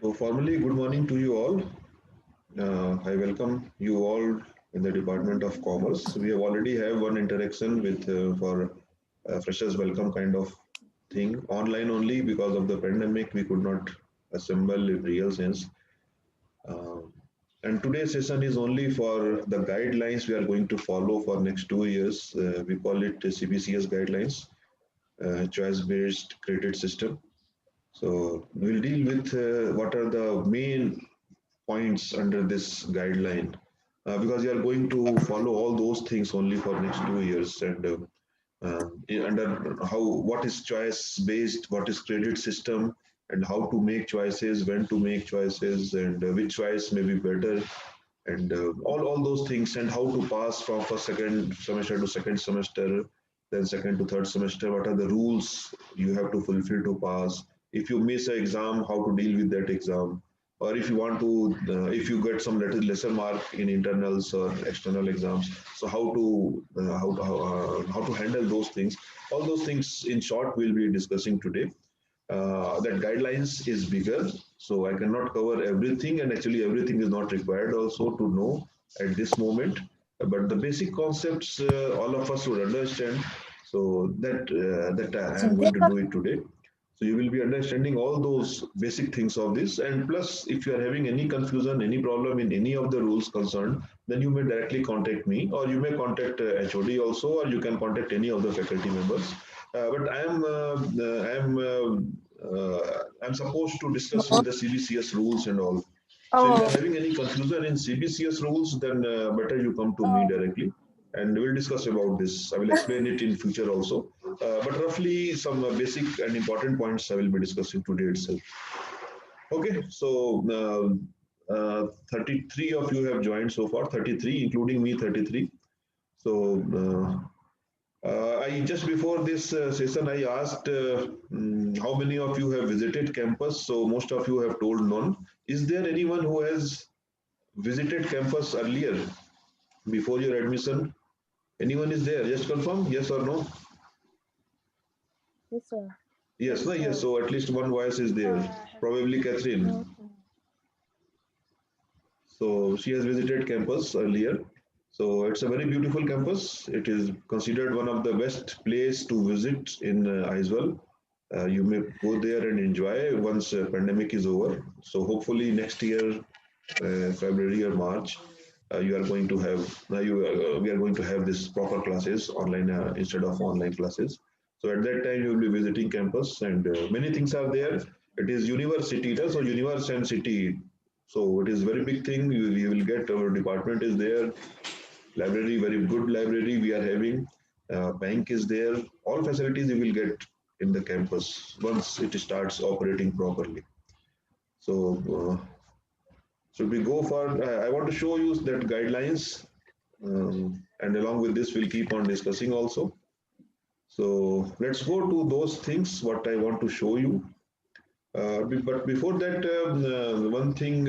So formally, good morning to you all. I welcome you all in the Department of Commerce. We have already have one interaction with for freshers welcome kind of thing online only because of the pandemic. We could not assemble in real sense. Uh, and today's session is only for the guidelines we are going to follow for next 2 years. We call it CBCS guidelines, choice-based credit system. So we'll deal with what are the main points under this guideline because you are going to follow all those things only for next 2 years and under how what is choice based, what is credit system, and how to make choices, when to make choices, and which choice may be better, and all those things, and how to pass from first second semester to second semester, then second to third semester. What are the rules you have to fulfill to pass? If you miss an exam, how to deal with that exam? Or if you want to, if you get some little lesser mark in internals or external exams, so how to handle those things. All those things, in short, we'll be discussing today. That guidelines is bigger, so I cannot cover everything, and actually everything is not required also to know at this moment. But the basic concepts all of us would understand. So that I am going to do it today. So you will be understanding all those basic things of this, and plus, if you are having any confusion, any problem in any of the rules concerned, then you may directly contact me, or you may contact HOD also, or you can contact any of the faculty members. But I'm supposed to discuss with the CBCS rules and all. So if you're Oh, having any confusion in CBCS rules, then better you come to me directly, and we'll discuss about this. I will explain it in future also. But roughly some basic and important points I will be discussing today itself. Okay, so 33 of you have joined so far, 33, including me, 33. So I just before this session, I asked how many of you have visited campus. So most of you have told none. Is there anyone who has visited campus earlier before your admission? Anyone is there? Just confirm yes or no. yes, sir. Yes, no, yes. So at least one voice is there. Probably Catherine. So she has visited campus earlier. So it's a very beautiful campus. It is considered one of the best place to visit in Aizawl. You may go there and enjoy once pandemic is over. So hopefully next year, February or March, you are going to have we are going to have this proper classes online instead of online classes. So at that time you will be visiting campus, and many things are there. It is university, so universe and city. So it is very big thing. You will get our department is there, library, very good library we are having. Bank is there. All facilities you will get in the campus once it starts operating properly. So should we go for? I want to show you that guidelines, and along with this, we'll keep on discussing also. So let's go to those things. What I want to show you. But before that, one thing,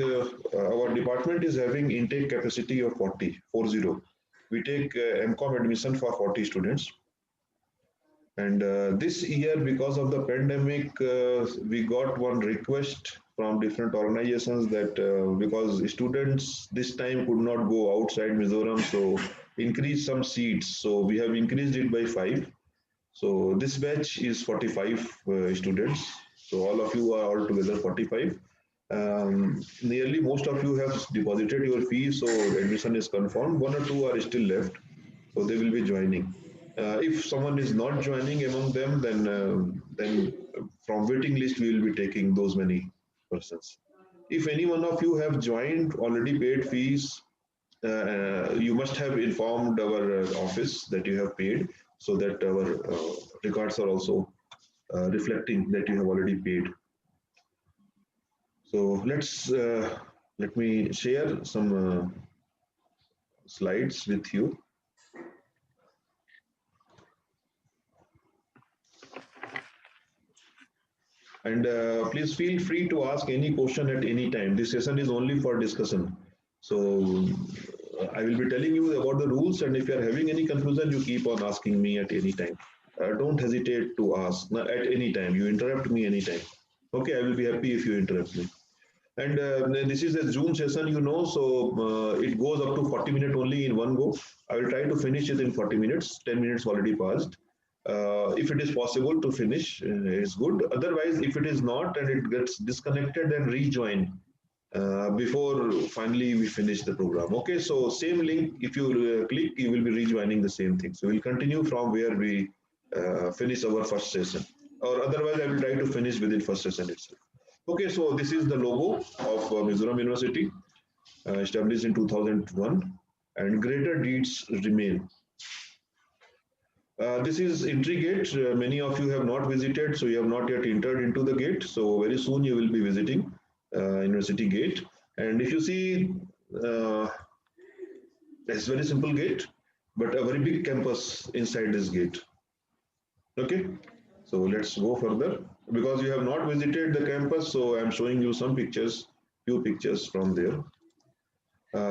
our department is having intake capacity of 40. We take MCOM admission for 40 students. And this year, because of the pandemic, we got one request from different organizations that because students this time could not go outside Mizoram, so increase some seats. So we have increased it by 5. So this batch is 45 students. So all of you are altogether 45. Nearly most of you have deposited your fees, so admission is confirmed. One or two are still left, so they will be joining. If someone is not joining among them, then from waiting list we will be taking those many persons. If any one of you have joined, already paid fees, you must have informed our office that you have paid, so that our records are also reflecting that you have already paid. So let me share some slides with you. And please feel free to ask any question at any time. This session is only for discussion. So I will be telling you about the rules, and if you are having any confusion, you keep on asking me at any time. Don't hesitate to ask at any time. You interrupt me anytime. Okay, I will be happy if you interrupt me. And this is a Zoom session, so it goes up to 40 minutes only in one go. I will try to finish it in 40 minutes. 10 minutes already passed. If it is possible to finish, it's good. Otherwise, if it is not and it gets disconnected, then rejoin before finally we finish the program. Okay, so same link, if you click, you will be rejoining the same thing. So we'll continue from where we finish our first session. Or otherwise, I will try to finish within first session itself. Okay, so this is the logo of Mizoram University, established in 2001, and greater deeds remain. This is entry gate. Many of you have not visited, so you have not yet entered into the gate. So very soon you will be visiting University Gate. And if you see, uh, it's very simple gate, but a very big campus inside this gate. Okay, so let's go further. Because you have not visited the campus, so I'm showing you some pictures, few pictures from there.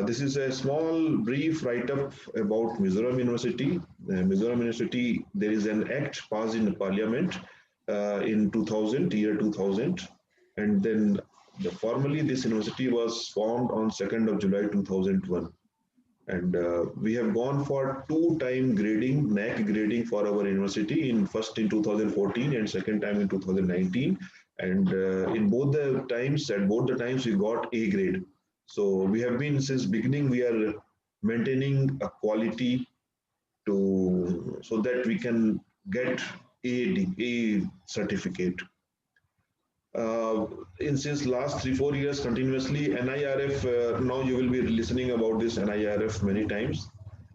This is a small brief write-up about Mizoram University. Mizoram University, there is an act passed in the parliament in 2000, year 2000. And then formally this university was formed on 2nd of July 2001. And we have gone for two-time grading, NAC grading for our university, in first in 2014 and second time in 2019. And in both the times, at both the times, we got A grade. So we have been, since beginning, we are maintaining a quality to so that we can get A certificate. In since last 3 4 years continuously, NIRF, now you will be listening about this NIRF many times.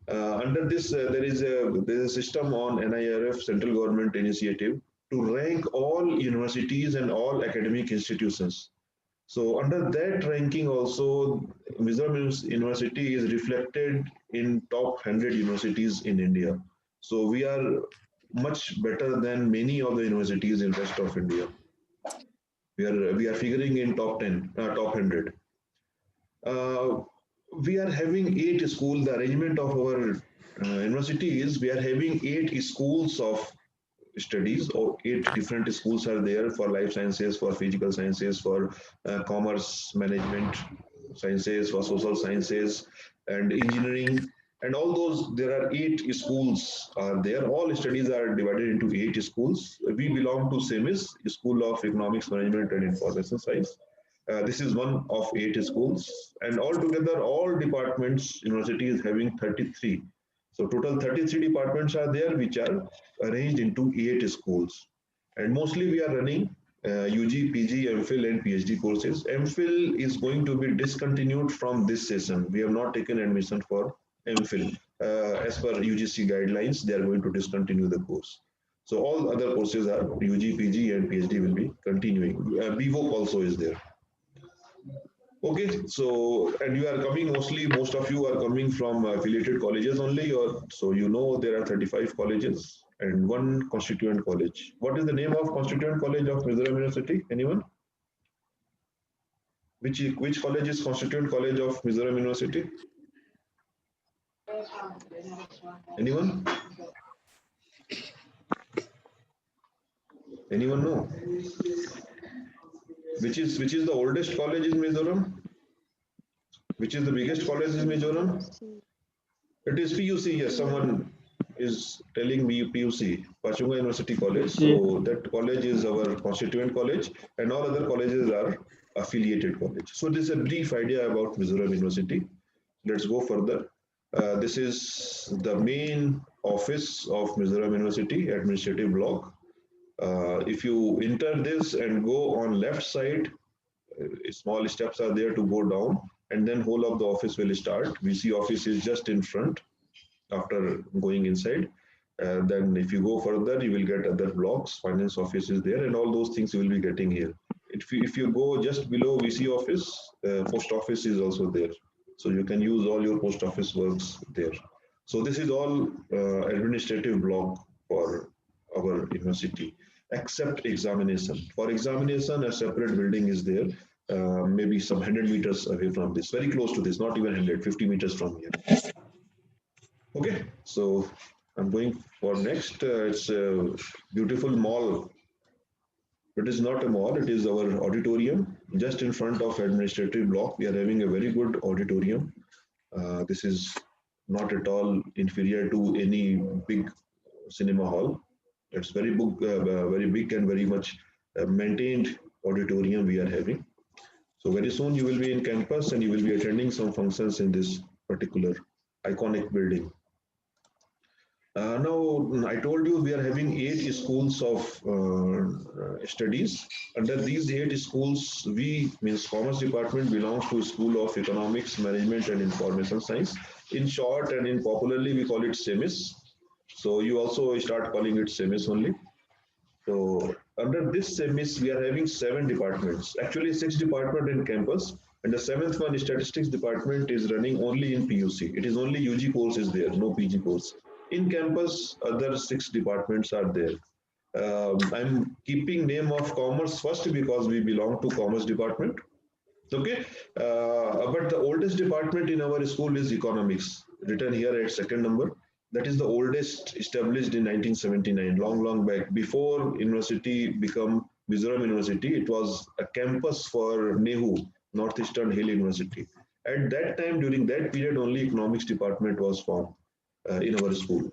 Under this, there is a system on NIRF, central government initiative, to rank all universities and all academic institutions. So under that ranking also, Mizoram University is reflected in top 100 universities in India. So we are much better than many of the universities in rest of India. We are figuring in top 10, top 100. Uh, we are having 8 schools. The arrangement of our university is we are having 8 schools of studies, or 8 different schools are there for life sciences, for physical sciences, for commerce management sciences, for social sciences and engineering, and all those. There are 8 schools are there. All studies are divided into 8 schools. We belong to SEMIS, School of Economics, Management and Information Science. This is one of 8 schools, and altogether, all departments, university is having 33. So total 33 departments are there, which are arranged into 8 schools. And mostly we are running UG, PG, MPhil, and PhD courses. MPhil is going to be discontinued from this session. We have not taken admission for MPhil. As per UGC guidelines, they are going to discontinue the course. So all other courses are UG, PG, and PhD will be continuing. BVOC also is there. Okay, so and you are coming mostly, most of you are coming from affiliated colleges only, or so there are 35 colleges and one constituent college. What is the name of constituent college of Mizoram University? Anyone? Which college is constituent college of Mizoram University? Anyone? Anyone know? Which is the oldest college in Mizoram? Which is the biggest college in Mizoram? PUC. It is PUC. Yes, someone is telling me PUC, Pachunga University College. Yeah. So that college is our constituent college, and all other colleges are affiliated college. So this is a brief idea about Mizoram University. Let's go further. This is the main office of Mizoram University, administrative block. If you enter this and go on left side, small steps are there to go down, and then whole of the office will start. VC office is just in front after going inside. Then if you go further, you will get other blocks. Finance office is there, and all those things you will be getting here. If you go just below VC office, post office is also there. So you can use all your post office works there. So this is all administrative block for our university, except examination. For examination, a separate building is there, maybe some 100 meters away from this, very close to this, not even 100, 50 meters from here. Okay, so I'm going for next. It's a beautiful mall. It is not a mall, it is our auditorium just in front of administrative block. We are having a very good auditorium. This is not at all inferior to any big cinema hall. It's very big and very much maintained auditorium we are having. So very soon you will be in campus and you will be attending some functions in this particular iconic building. Now, I told you we are having 8 schools of studies. Under these 8 schools, we means Commerce Department belongs to School of Economics, Management and Information Science. In short and in popularly, we call it SEMIS. So you also start calling it SEMIS only. So under this SEMIS, we are having 7 departments. Actually, 6 departments in campus, and the seventh one, statistics department, is running only in PUC. It is only UG course is there, no PG course. In campus, other 6 departments are there. I'm keeping name of commerce first because we belong to commerce department. Okay, but the oldest department in our school is economics, written here at second number. That is the oldest, established in 1979, long, long back. Before university become Mizoram University, it was a campus for NEHU, Northeastern Hill University. At that time, during that period, only economics department was formed in our school.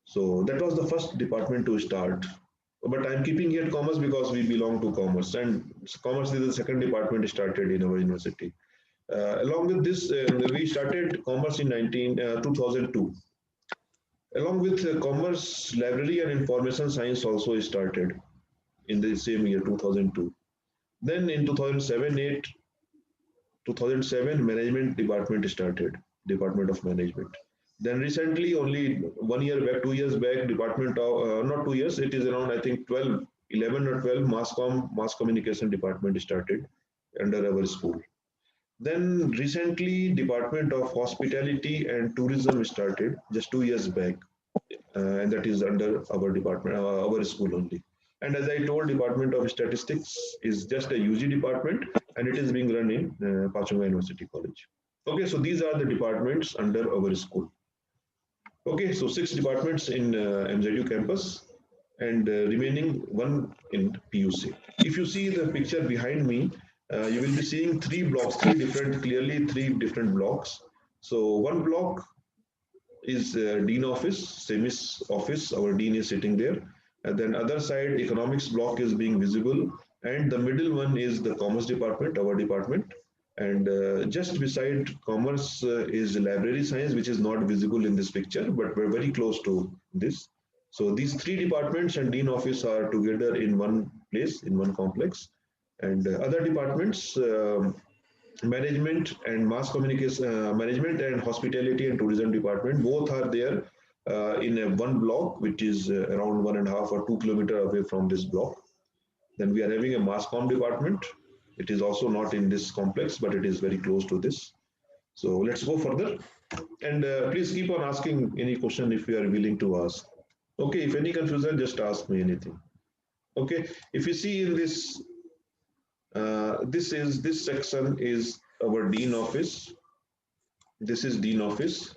So that was the first department to start. But I'm keeping here commerce because we belong to commerce, and commerce is the second department started in our university. Along with this, we started commerce in 2002. Along with commerce, library and information science also started in the same year, 2002. Then in 2007, management department started, Department of Management. Then recently, only 1 year back, 2 years back, Department of, not 2 years, it is around, I think, 12, 11 or 12, mass communication department started under our school. Then recently, Department of Hospitality and Tourism started just 2 years back, and that is under our department, our school only. And as I told, Department of Statistics is just a UG department, and it is being run in Pachanga University College. Okay, so these are the departments under our school. Okay, so 6 departments in MzU campus, and remaining one in PUC. If you see the picture behind me, you will be seeing 3 blocks, clearly 3 different blocks. So one block is dean office, semis office. Our dean is sitting there, and then other side economics block is being visible, and the middle one is the commerce department, our department, and just beside commerce is library science, which is not visible in this picture, but we're very close to this. So these 3 departments and dean office are together in one place, in one complex, and other departments, management and mass communication, management and hospitality and tourism department, both are there in a one block, which is around 1.5 or 2 kilometers away from this block. Then we are having a mass com department. It is also not in this complex, but it is very close to this. So let's go further. And please keep on asking any question if you are willing to ask. Okay, if any confusion, just ask me anything. Okay, if you see in this, this section is our dean office. This is dean office.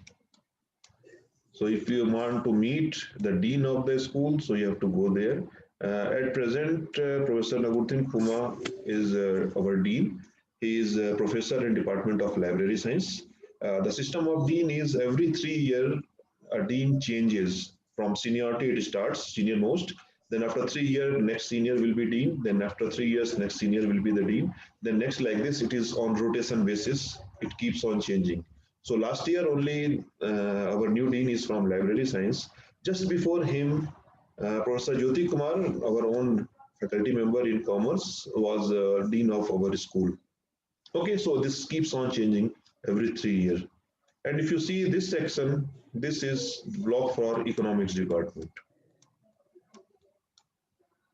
So if you want to meet the dean of the school, so you have to go there. At present, Professor Nagurthin Kuma is our dean. He is a professor in Department of Library Science. The system of dean is every 3 years, a dean changes from seniority. It starts senior most. Then after 3 years, next senior will be dean. Then after 3 years, next senior will be the dean. Then next like this, it is on rotation basis. It keeps on changing. So last year only our new dean is from library science. Just before him, Professor Jyoti Kumar, our own faculty member in commerce, was dean of our school. Okay, so this keeps on changing every 3 years. And if you see this section, this is block for economics department.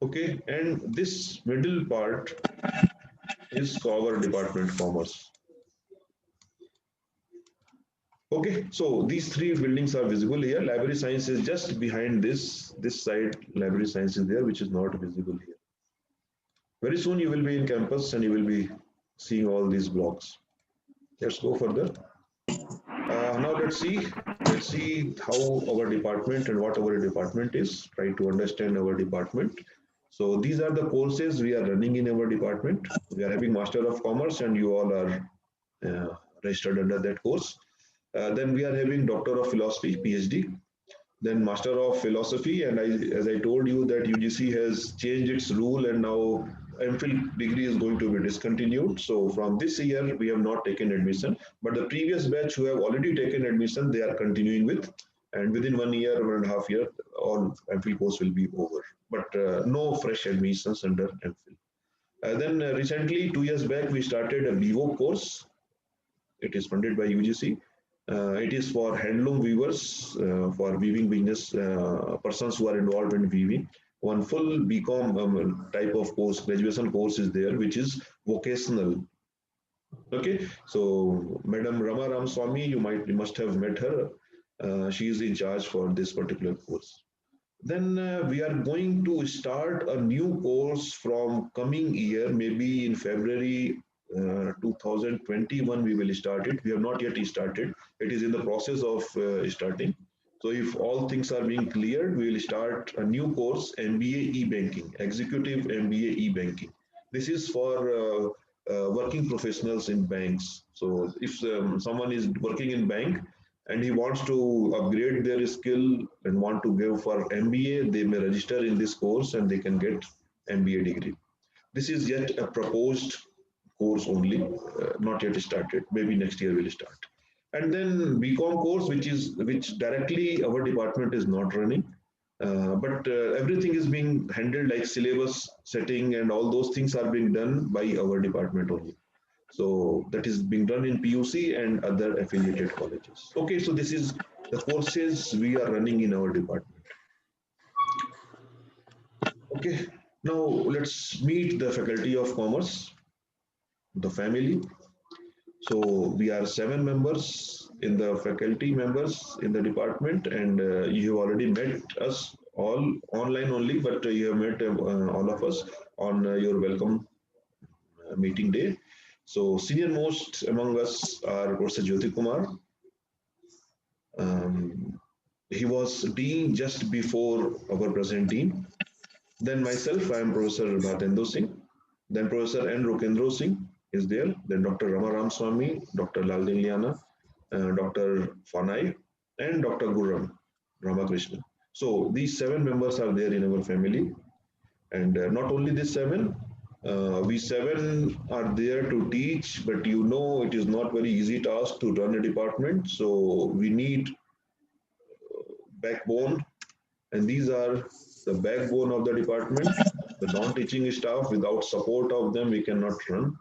Okay, and this middle part is our department commerce. Okay, so these 3 buildings are visible here. Library science is just behind this side. Library science is there, which is not visible here. Very soon you will be in campus and you will be seeing all these blocks. Let's go further. Now let's see how our department and what our department is. Try to understand our department. So these are the courses we are running in our department. We are having Master of Commerce, and you all are registered under that course. Then we are having Doctor of Philosophy, PhD, then Master of Philosophy, and as I told you that UGC has changed its rule and now MPhil degree is going to be discontinued. So from this year, we have not taken admission, but the previous batch who have already taken admission, they are continuing with, and within 1 year, 1.5 years, all MPhil course will be over, but no fresh admissions under MPhil. Then recently, 2 years back, we started a BVO course. It is funded by UGC. It is for handloom weavers, for weaving business, persons who are involved in weaving. One full BCom type of course, graduation course is there, which is vocational. Okay, so Madam Rama Ramaswamy, you must have met her. She is in charge for this particular course. Then we are going to start a new course from coming year, maybe in February 2021 we will start it. We have not yet started. It is in the process of starting. So if all things are being cleared, we will start a new course, MBA e-banking, Executive MBA e-banking. This is for working professionals in banks. So if someone is working in bank, and he wants to upgrade their skill and want to go for MBA, they may register in this course and they can get MBA degree. This is yet a proposed course only, not yet started. Maybe next year we'll start. And then BCom course, which directly our department is not running, but everything is being handled like syllabus setting and all those things are being done by our department only. So that is being done in PUC and other affiliated colleges. Okay, so this is the courses we are running in our department. Okay, now let's meet the Faculty of Commerce, the family. So we are 7 members in the faculty members in the department, and you have already met us all online only, but you have met all of us on your welcome meeting day. So senior most among us are Professor Jyoti Kumar. Um, he was dean just before our present dean. Then myself, I am Professor Bhatendra Singh. Then Professor N. Rukendra Singh is there. Then Dr. Rama Ram Swami, Dr. Lalden Liana, Dr. Fanai, and Dr. Gurram Ramakrishna. So these 7 members are there in our family. And not only these 7, we 7 are there to teach, but you know it is not very easy task to run a department. So we need backbone, and these are the backbone of the department. The non-teaching staff, without support of them, we cannot run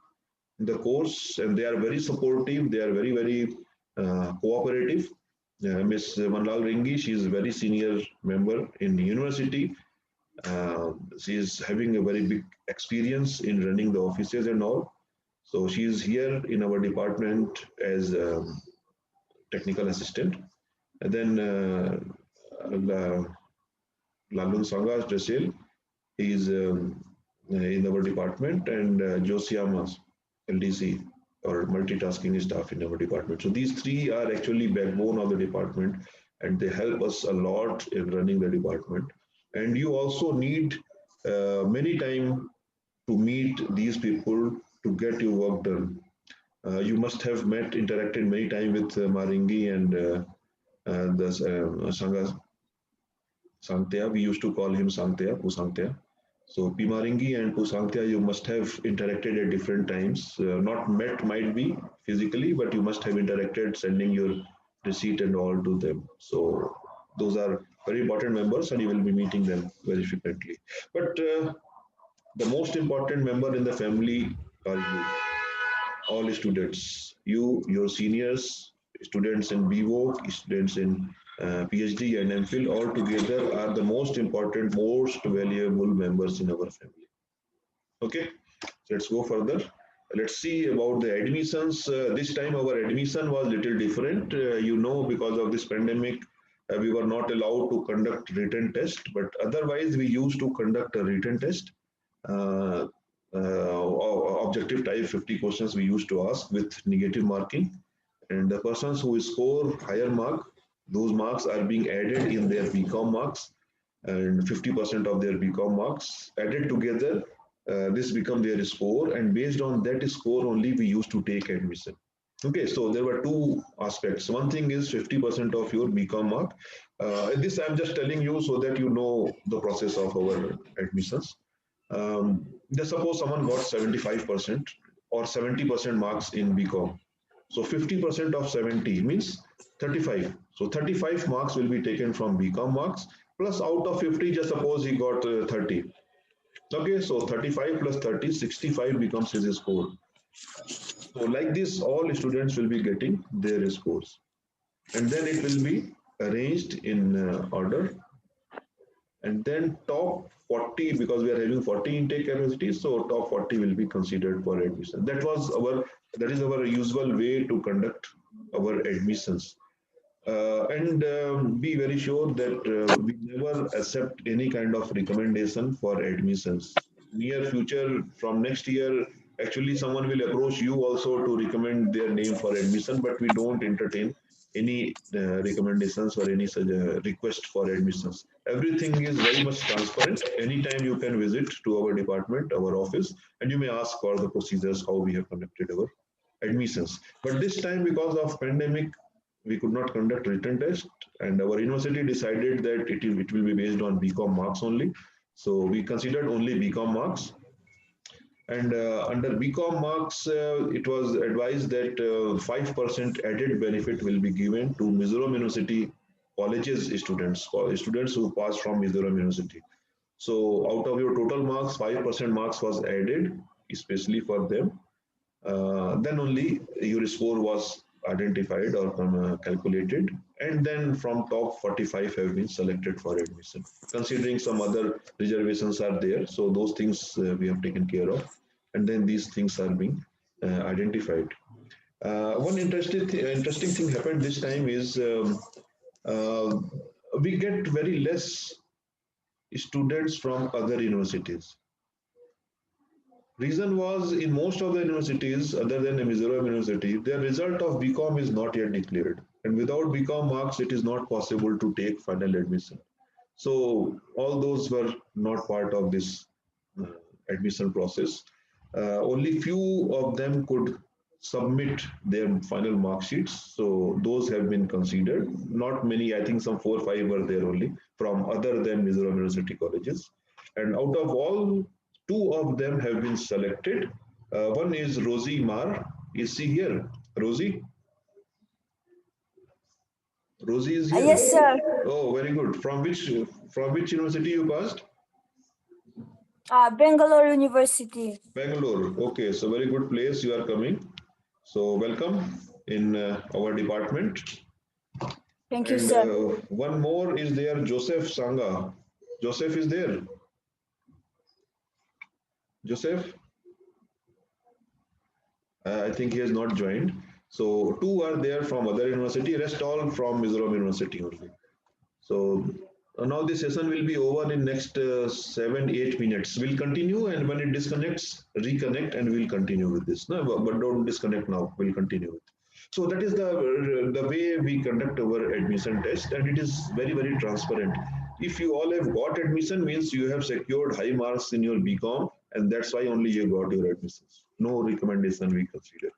the course, and they are very supportive. They are very cooperative. Ms. Manlal Ringi, she is a very senior member in the university. She is having a very big experience in running the offices and all. So she is here in our department as a technical assistant. And then Lalun Sangas Drasil, he is in our department, and Josiamas, LDC, or multitasking staff in our department. So these 3 are actually backbone of the department, and they help us a lot in running the department. And you also need many time to meet these people to get your work done. You must have met, interacted many times with Maringi and the Sangha Sangtya. We used to call him Sangtya, Pusangtya. So Pimaringi and Pusangtya, you must have interacted at different times. Not met might be physically, but you must have interacted, sending your receipt and all to them. So those are very important members, and you will be meeting them very frequently. But the most important member in the family are you, all students. You, your seniors, students in BVO, students in PhD and MPhil, all together are the most important, most valuable members in our family. Okay, let's go further. Let's see about the admissions. This time our admission was little different. Because of this pandemic, we were not allowed to conduct written test, but otherwise we used to conduct a written test. Uh, Objective type 50 questions we used to ask with negative marking, and the persons who score higher mark, those marks are being added in their BCom marks. and 50% of their BCom marks added together. This become their score, and based on that score only we used to take admission. Okay, so there were two aspects. One thing is 50% of your BCom mark. This I'm just telling you so that you know the process of our admissions. Just suppose someone got 75% or 70% marks in BCom. So 50% of 70 means 35. So 35 marks will be taken from BCom marks, plus out of 50, just suppose he got 30. Okay, so 35 plus 30, 65 becomes his score. So like this, all students will be getting their scores. And then it will be arranged in order. And then top 40, because we are having 40 intake capacities, so top 40 will be considered for admission. That is our usual way to conduct our admissions. And be very sure that we never accept any kind of recommendation for admissions. Near future, from next year, actually someone will approach you also to recommend their name for admission, but we don't entertain any recommendations or any such request for admissions. Everything is very much transparent. Anytime you can visit to our department, our office, and you may ask for the procedures, how we have conducted our admissions. But this time, because of pandemic, we could not conduct written test, and our university decided that it will be based on BCom marks only. So we considered only BCom marks, and under BCom marks, it was advised that 5% added benefit will be given to Mizoram University colleges students, students who pass from Mizoram University. So out of your total marks, 5% marks was added, especially for them. Then only your score was identified or calculated, and then from top 45 have been selected for admission. Considering some other reservations are there, so those things we have taken care of, and then these things are being identified. One interesting thing happened this time is uh, we get very less students from other universities. Reason was in most of the universities other than Mizoram University, their result of BCom is not yet declared. And without BCom marks, it is not possible to take final admission. So all those were not part of this uh, admission process. Only few of them could submit their final mark sheets. So those have been considered. Not many, I think some 4 or 5 were there only from other than Mizoram University colleges. And out of all, two of them have been selected. One is Rosie Mar. Is she here? Rosie? Rosie is here. Yes, sir. Oh, very good. From which university you passed? Bangalore University. Bangalore. Okay, so very good place you are coming. So welcome in our department. Thank you, And sir. one more is there, Joseph Sanga. Joseph is there. Joseph, I think he has not joined. So two are there from other university, rest all from Mizoram University only. So now the session will be over in next 7 8 minutes. We'll continue, and when it disconnects, reconnect, and we'll continue with this. No, but don't disconnect now. We'll continue with. So that is the way we conduct our admission test, and it is very transparent. If you all have got admission, means you have secured high marks in your BCom, and that's why only you got your admissions. No recommendation we consider.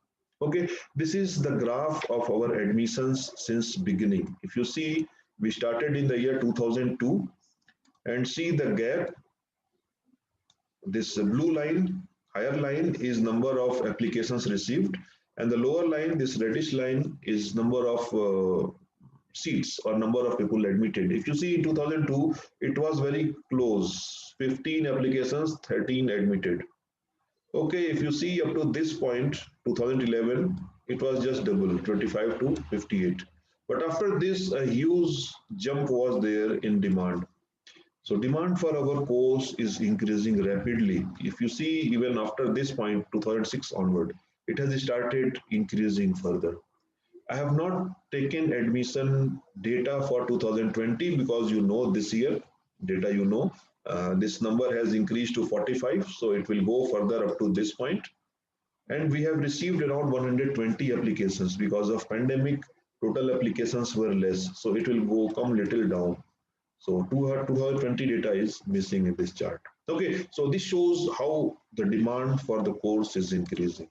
Okay, this is the graph of our admissions since beginning. If you see, we started in the year 2002, and see the gap. This blue line, higher line, is number of applications received, and the lower line, this reddish line, is number of seats or number of people admitted. If you see in 2002, it was very close, 15 applications, 13 admitted. Okay, if you see up to this point, 2011, it was just double, 25 to 58. But after this, a huge jump was there in demand. So demand for our course is increasing rapidly. If you see, even after this point, 2006 onward, it has started increasing further. I have not taken admission data for 2020 because you know this year data, this number has increased to 45, so it will go further up to this point. And we have received around 120 applications. Because of pandemic, total applications were less, so it will go come little down. So 2020 data is missing in this chart. Okay, so this shows how the demand for the course is increasing.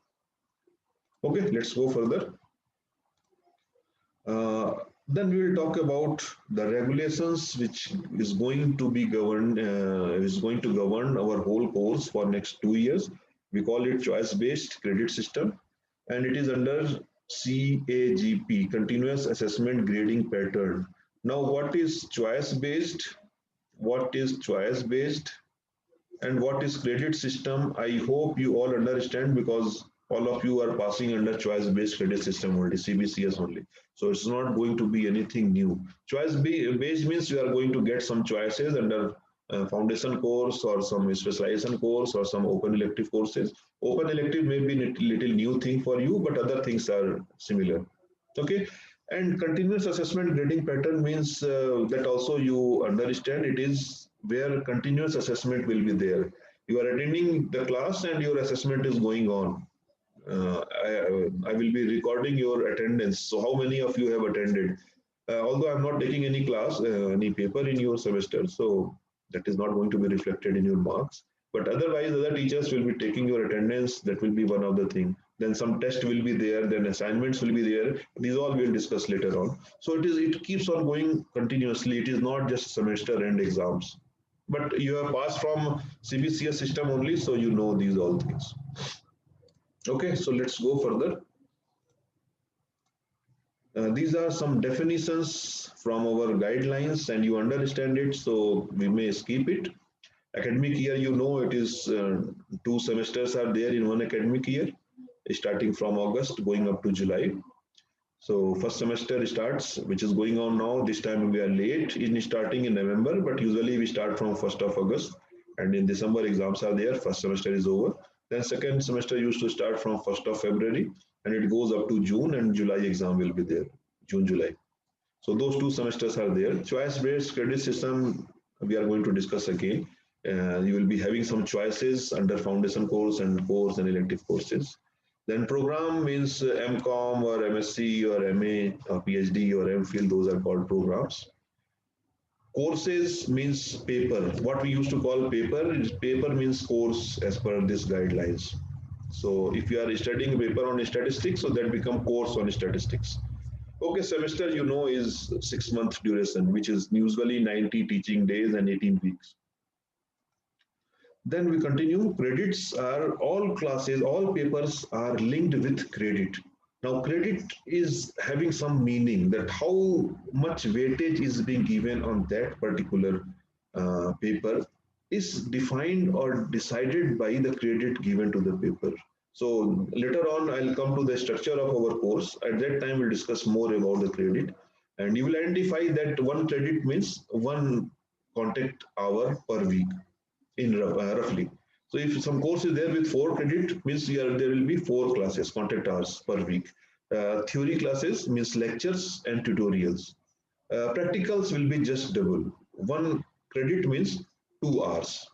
Okay, let's go further. Then we will talk about the regulations which is going to be governed, is going to govern our whole course for next 2 years. We call it choice-based credit system, and it is under CAGP, Continuous Assessment Grading Pattern. Now, what is choice-based? What is choice-based? And what is credit system? I hope you all understand because all of you are passing under choice based credit system only, CBCS only. So it's not going to be anything new. Choice based means you are going to get some choices under foundation course or some specialization course or some open elective courses. Open elective may be a little new thing for you, but other things are similar. Okay. And continuous assessment grading pattern means that also you understand it is where continuous assessment will be there. You are attending the class and your assessment is going on. I will be recording your attendance. So how many of you have attended? Although I'm not taking any class, any paper in your semester, so that is not going to be reflected in your marks. But otherwise, other teachers will be taking your attendance. That will be one of the thing. Then some test will be there. Then assignments will be there. These all we'll discuss later on. So it keeps on going continuously. It is not just semester end exams. But you have passed from CBCS system only, so you know these all things. Okay, so let's go further. These are some definitions from our guidelines and you understand it, so we may skip it. Academic year, you know, it is 2 semesters are there in one academic year, starting from August going up to July. So first semester starts, which is going on now. This time we are late in starting in November, but usually we start from 1st of August. And in December exams are there. First semester is over. Then second semester used to start from 1st of February and it goes up to June and July exam will be there, June, July. So those 2 semesters are there. Choice-based credit system, we are going to discuss again. You will be having some choices under foundation course and elective courses. Then program means MCOM or MSc or MA or PhD or MPhil, those are called programs. Courses means paper. What we used to call paper, paper means course as per this guidelines. So if you are studying paper on statistics, so that become course on statistics. Okay, semester you know is 6 month duration, which is usually 90 teaching days and 18 weeks. Then we continue. Credits are all classes, all papers are linked with credit. Now, credit is having some meaning that how much weightage is being given on that particular paper is defined or decided by the credit given to the paper. So later on, I'll come to the structure of our course. At that time, we'll discuss more about the credit. And you will identify that one credit means one contact hour per week in roughly. So if some course is there with 4 credit, means there will be 4 classes, contact hours per week. Theory classes means lectures and tutorials. Practicals will be just double. 1 credit means 2 hours.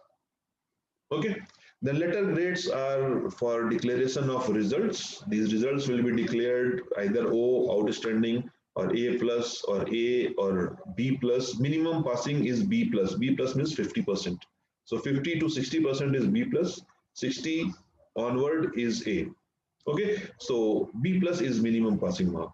Okay. The letter grades are for declaration of results. These results will be declared either O, outstanding, or A plus, or A, or B plus. Minimum passing is B plus. B plus means 50%. So 50 to 60% is B plus, 60 onward is A. Okay, so B plus is minimum passing mark.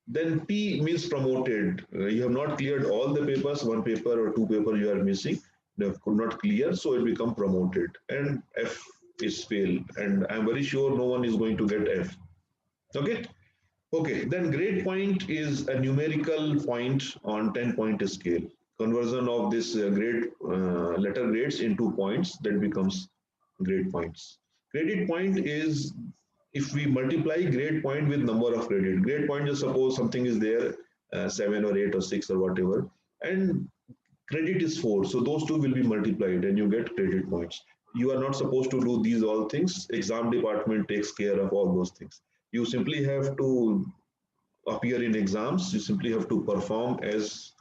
Then P means promoted. You have not cleared all the papers, one paper or two paper you are missing. They could not clear, so it become promoted. And F is fail. And I'm very sure no one is going to get F. Okay. Okay, then grade point is a numerical point on 10-point scale. Conversion of this letter grades into points, that becomes grade points. Credit point is if we multiply grade point with number of credit. Grade point, just suppose something is there, 7 or 8 or 6 or whatever, and credit is 4. So those two will be multiplied and you get credit points. You are not supposed to do these all things. Exam department takes care of all those things. You simply have to appear in exams. You simply have to perform as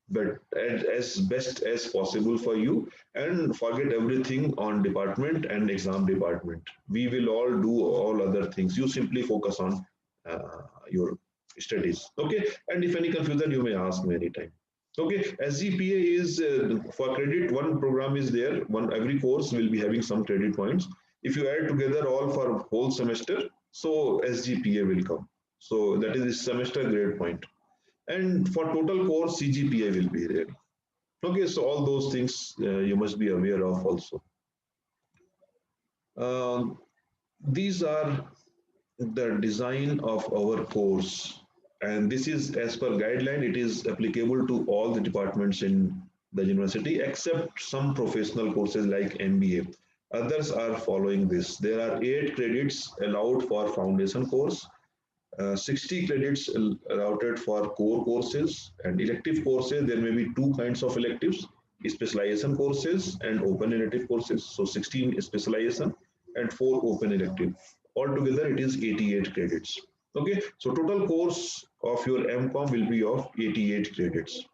best as possible for you and forget everything on department and exam department. We will all do all other things. You simply focus on your studies. Okay. And if any confusion, you may ask me anytime. Okay, SGPA is for credit, one program is there, one every course will be having some credit points. If you add together all for whole semester, so SGPA will come. So that is the semester grade point. And for total course, CGPA will be there. Okay, so all those things you must be aware of also. Um, these are the design of our course, and this is as per guideline. It is applicable to all the departments in the university except some professional courses like MBA. Others are following this. There are 8 credits allowed for foundation course, 60 credits allotted for core courses, and elective courses. There may be two kinds of electives: specialization courses and open elective courses. So 16 specialization and 4 open elective. Altogether, it is 88 credits. Okay, so total course of your MCOM will be of 88 credits.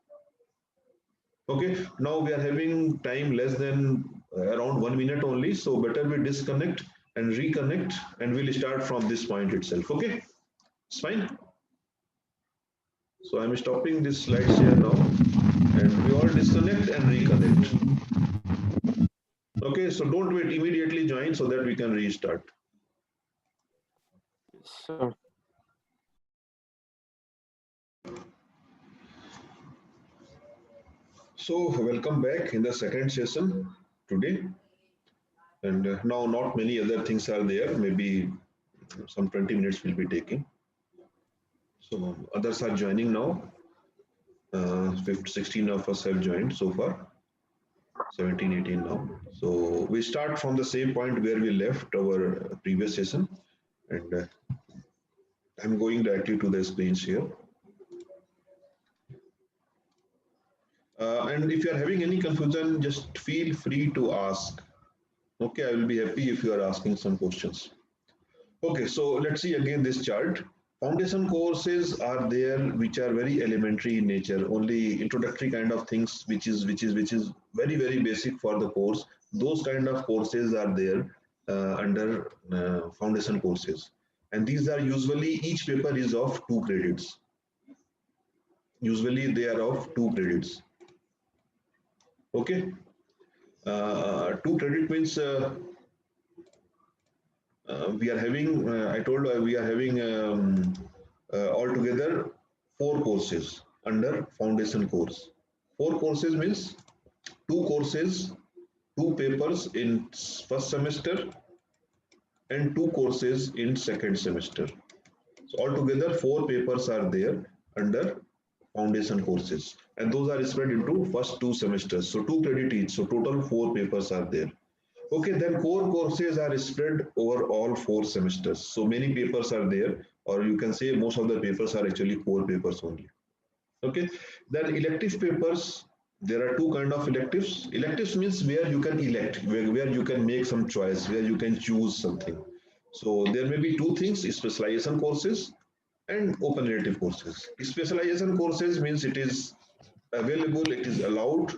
Okay, now we are having time less than around 1 minute only, so better we disconnect and reconnect, and we'll start from this point itself. Okay, it's fine. So I'm stopping this slide share now, and we all disconnect and reconnect. Okay, so don't wait, immediately join so that we can restart. Sure. So welcome back in the second session today. And now not many other things are there. Maybe some 20 minutes will be taking. So others are joining now. 16 of us have joined so far. 17, 18 now. So we start from the same point where we left our previous session. And I'm going directly to the screens here. And if you are having any confusion, just feel free to ask. Okay, I will be happy if you are asking some questions. Okay, so let's see again this chart. Foundation courses are there which are very elementary in nature, only introductory kind of things, which is very basic for the course. Those kind of courses are there under foundation courses, and these are usually each paper is of 2 credits. Usually they are of 2 credits. Okay, 2 credit means we are having. I told we are having altogether 4 courses under foundation course. 4 courses means 2 courses, 2 papers in first semester, and 2 courses in second semester. So altogether 4 papers are there under foundation courses, and those are spread into first 2 semesters. So 2 credit each. So total 4 papers are there. Okay, then core courses are spread over all 4 semesters. So many papers are there, or you can say most of the papers are actually core papers only. Okay, then elective papers, there are 2 kind of electives. Electives means where you can elect, where you can make some choice, where you can choose something. So there may be 2 things: specialization courses and open elective courses. Specialization courses means it is available, it is allowed,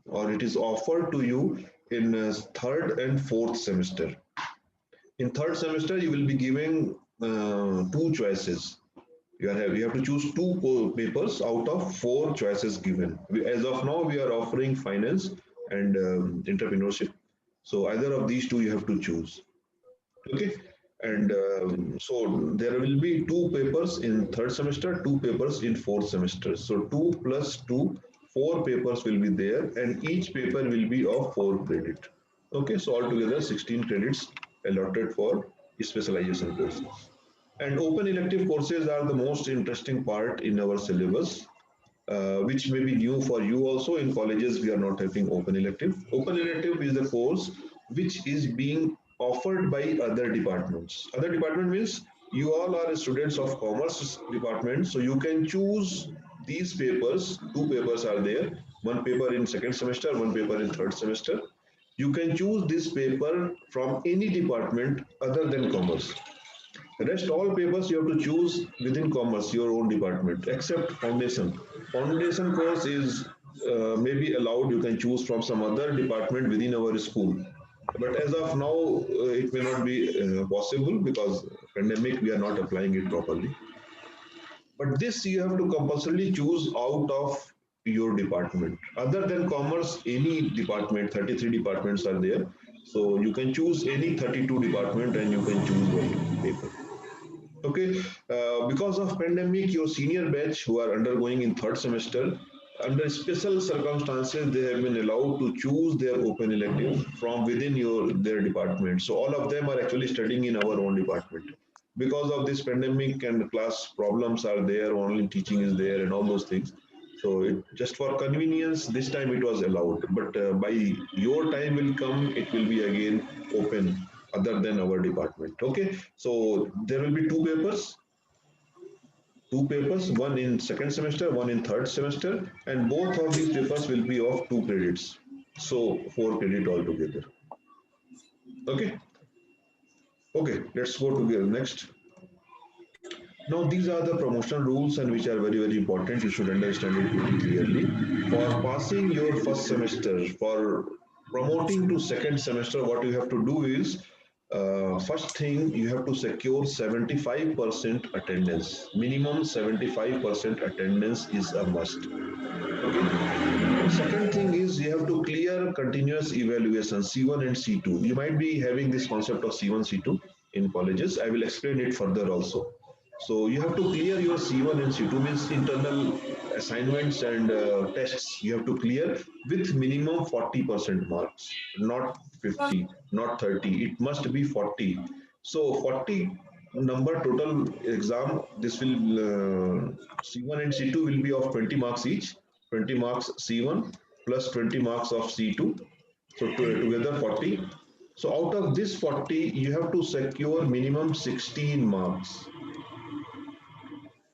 or it is offered to you in third and fourth semester. In third semester, you will be given 2 choices. You have to choose 2 papers out of 4 choices given. As of now, we are offering finance and entrepreneurship. So either of these 2 you have to choose. Okay, and so there will be 2 papers in third semester, 2 papers in fourth semester. So 2 plus 2, 4 papers will be there, and each paper will be of 4 credit. Okay, so altogether 16 credits allotted for specialization courses. And open elective courses are the most interesting part in our syllabus, which may be new for you also. In colleges, we are not having open elective. Open elective is the course which is being offered by other departments. Other department means you all are students of commerce department, so you can choose these papers. 2 papers are there, one paper in second semester, one paper in third semester. You can choose this paper from any department other than commerce. Rest all papers you have to choose within commerce, your own department, except foundation. Foundation course is maybe allowed, you can choose from some other department within our school. But as of now, it may not be possible because pandemic, we are not applying it properly. But this you have to compulsorily choose out of your department. Other than commerce, any department, 33 departments are there. So you can choose any 32 department and you can choose one paper. Okay, because of pandemic, your senior batch who are undergoing in third semester, under special circumstances, they have been allowed to choose their open elective from within their department. So all of them are actually studying in our own department. Because of this pandemic and class problems are there, online teaching is there, and all those things. So just for convenience, this time it was allowed. But by your time will come, it will be again open other than our department. Okay, so there will be two papers, one in second semester, one in third semester, and both of these papers will be of 2 credits. So 4 credit altogether. Okay, okay, let's go together next. Now, these are the promotional rules and which are very, very important. You should understand it pretty clearly. For passing your first semester, for promoting to second semester, what you have to do is first thing you have to secure 75% attendance. Minimum 75% attendance is a must. Okay. And second thing is you have to clear continuous evaluation C1 and C2. You might be having this concept of C1, C2 in colleges. I will explain it further also. So you have to clear your C1 and C2 means internal assignments and tests you have to clear with minimum 40% marks, not 50, not 30. It must be 40. So 40 number total exam, this will C1 and C2 will be of 20 marks each, 20 marks C1 plus 20 marks of C2. So together 40. So out of this 40, you have to secure minimum 16 marks.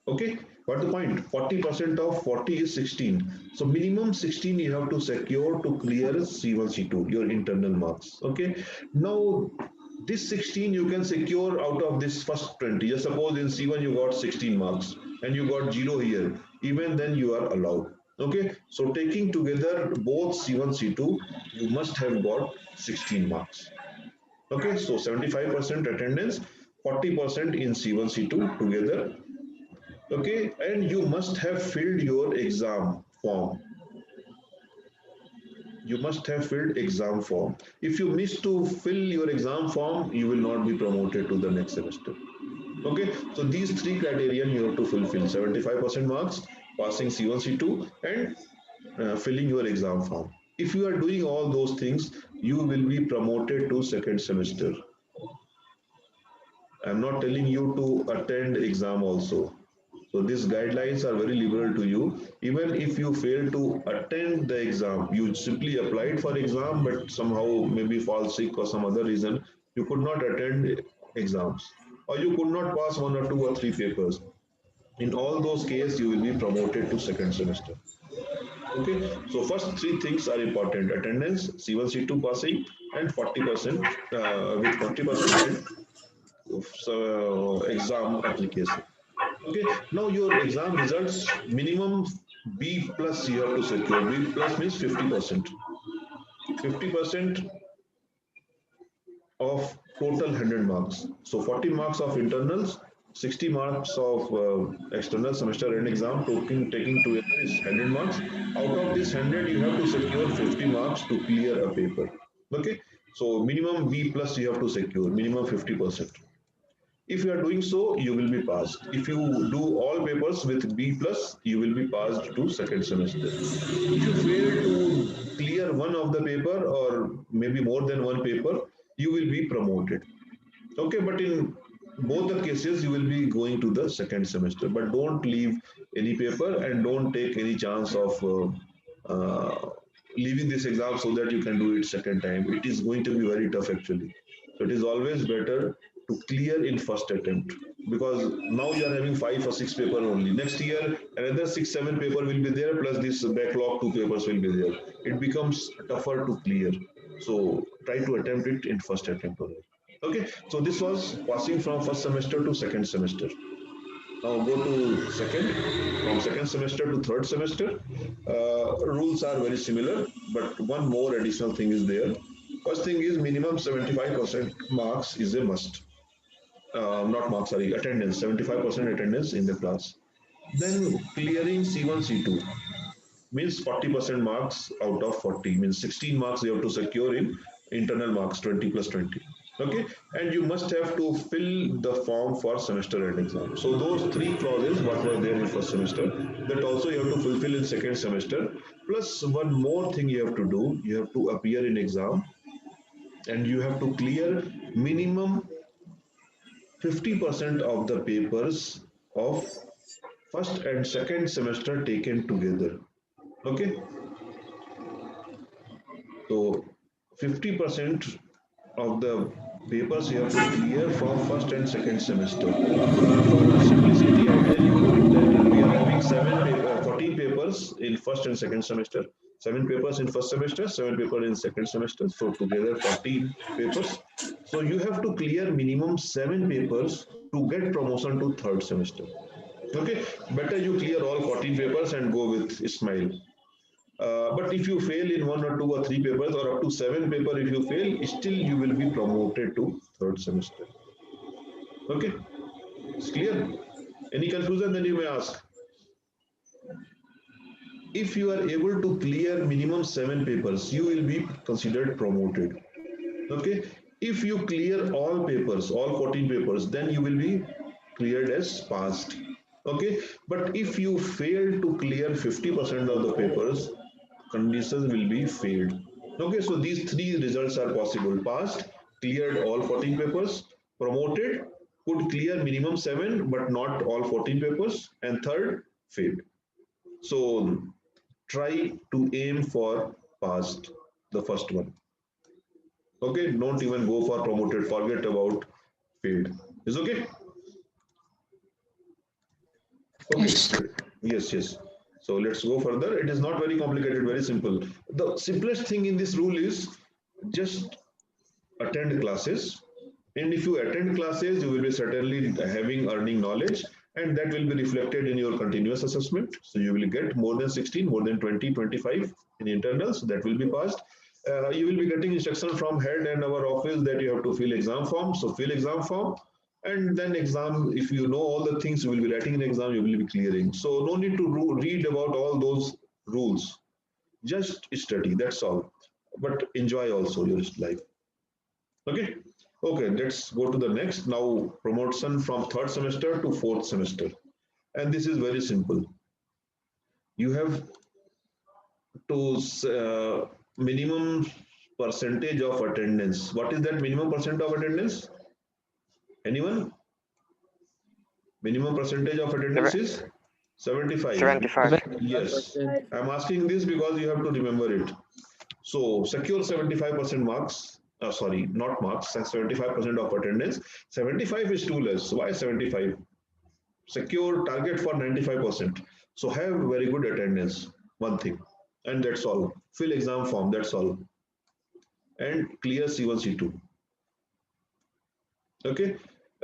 Okay, what the point? 40% of 40 is 16. So minimum 16 you have to secure to clear C1, C2, your internal marks. Okay, now this 16 you can secure out of this first 20. Just suppose in C1 you got 16 marks and you got 0 here. Even then you are allowed. Okay, so taking together both C1, C2, you must have got 16 marks. Okay, so 75% attendance, 40% in C1, C2 together. Okay, and you must have filled your exam form. You must have filled exam form. If you miss to fill your exam form, you will not be promoted to the next semester. Okay, so these three criterion you have to fulfill: 75% marks, passing C1, C2, and filling your exam form. If you are doing all those things, you will be promoted to second semester. I'm not telling you to attend exam also. So these guidelines are very liberal to you. Even if you fail to attend the exam, you simply applied for exam, but somehow maybe fall sick or some other reason, you could not attend exams, or you could not pass one or two or three papers. In all those cases, you will be promoted to second semester. Okay, so first three things are important: attendance, C1, C2 passing, and 40% with 40% and exam application. Okay, now your exam results minimum B plus you have to secure. B plus means 50%. 50% of total 100 marks. So 40 marks of internals, 60 marks of external semester end exam, taking together is 100 marks. Out of this 100, you have to secure 50 marks to clear a paper. Okay, so minimum B plus you have to secure, minimum 50%. If you are doing so, you will be passed. If you do all papers with B plus, you will be passed to second semester. If you fail to clear one of the paper or maybe more than one paper, you will be promoted. Okay, but in both the cases, you will be going to the second semester. But don't leave any paper and don't take any chance of leaving this exam so that you can do it second time. It is going to be very tough actually. So it is always better to clear in first attempt, because now you are having 5 or 6 paper only. Next year, another 6, 7 paper will be there, plus this backlog 2 papers will be there. It becomes tougher to clear. So try to attempt it in first attempt only. Okay, so this was passing from first semester to second semester. Now go to second, from second semester to third semester. Rules are very similar, but one more additional thing is there. First thing is minimum 75% marks is a must. Not marks, sorry, attendance, 75% attendance in the class. Then clearing C1, C2. means 40% marks out of 40, means 16 marks you have to secure in internal marks, 20 plus 20. Okay, and you must have to fill the form for semester end exam. So those three clauses what were there in first semester, that also you have to fulfill in second semester. Plus one more thing you have to do, you have to appear in exam and you have to clear minimum 50% of the papers of first and second semester taken together. Okay, so 50% of the papers you have to clear from first and second semester. For simplicity, I tell you that we are having 14 papers in first and second semester, 7 papers in first semester, 7 papers in second semester. So together 14 papers. So you have to clear minimum 7 papers to get promotion to third semester. Okay, better you clear all 14 papers and go with Ismail. But if you fail in 1 or 2 or 3 papers or up to 7 papers, if you fail, still you will be promoted to third semester. Okay, it's clear. Any confusion? Then you may ask. If you are able to clear minimum 7 papers, you will be considered promoted. Okay. If you clear all papers, all 14 papers, then you will be cleared as passed. Okay. But if you fail to clear 50% of the papers, conditions will be failed. Okay, so these three results are possible: passed, cleared all 14 papers; promoted, could clear minimum 7 but not all 14 papers; and third, failed. So try to aim for passed, the first one. Okay, don't even go for promoted, forget about failed. Is okay? Okay, Yes. yes, yes. So let's go further. It is not very complicated, very simple. The simplest thing in this rule is just attend classes. And if you attend classes, you will be certainly having earning knowledge, and that will be reflected in your continuous assessment. So you will get more than 16, more than 20, 25 in internals, that will be passed. You will be getting instruction from head and our office that you have to fill exam form. So fill exam form, and then exam, if you know all the things you will be writing in exam, you will be clearing. So no need to read about all those rules. Just study, that's all. But enjoy also your life. Okay. Okay, let's go to the next. Now, promotion from third semester to fourth semester. And this is very simple. You have to minimum percentage of attendance. What is that minimum percent of attendance? Anyone? Minimum percentage of attendance is 75. 75. Yes. I'm asking this because you have to remember it. So secure 75% marks. Sorry, not marks, 75% of attendance. 75 is too less. Why 75? Secure target for 95%. So have very good attendance, one thing. And that's all. Fill exam form, that's all. And clear C1, C2. Okay.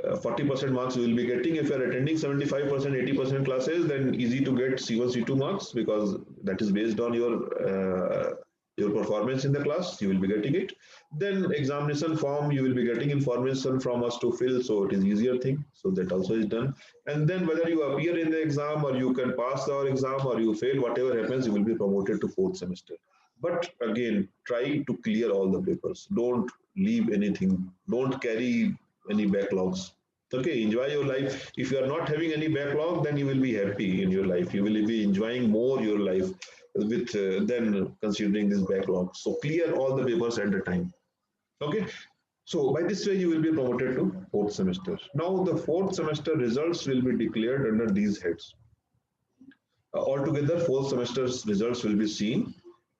40% marks you will be getting. If you are attending 75%, 80% classes, then easy to get C1, C2 marks because that is based on your performance in the class. You will be getting it. Then examination form, you will be getting information from us to fill, so it is easier thing. So that also is done. And then whether you appear in the exam or you can pass our exam or you fail, whatever happens, you will be promoted to fourth semester. But again, try to clear all the papers. Don't leave anything. Don't carry any backlogs. Okay, enjoy your life. If you are not having any backlog, then you will be happy in your life. You will be enjoying more your life with than considering this backlog. So clear all the papers at the time. Okay. So by this way, you will be promoted to fourth semester. Now the fourth semester results will be declared under these heads. Altogether, fourth semester's results will be seen,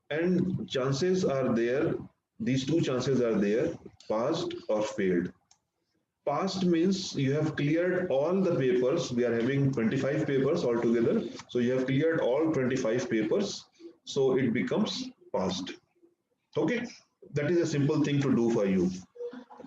and chances are there. These two chances are there: passed or failed. Passed means you have cleared all the papers. We are having 25 papers altogether. So you have cleared all 25 papers. So it becomes passed. Okay. That is a simple thing to do for you.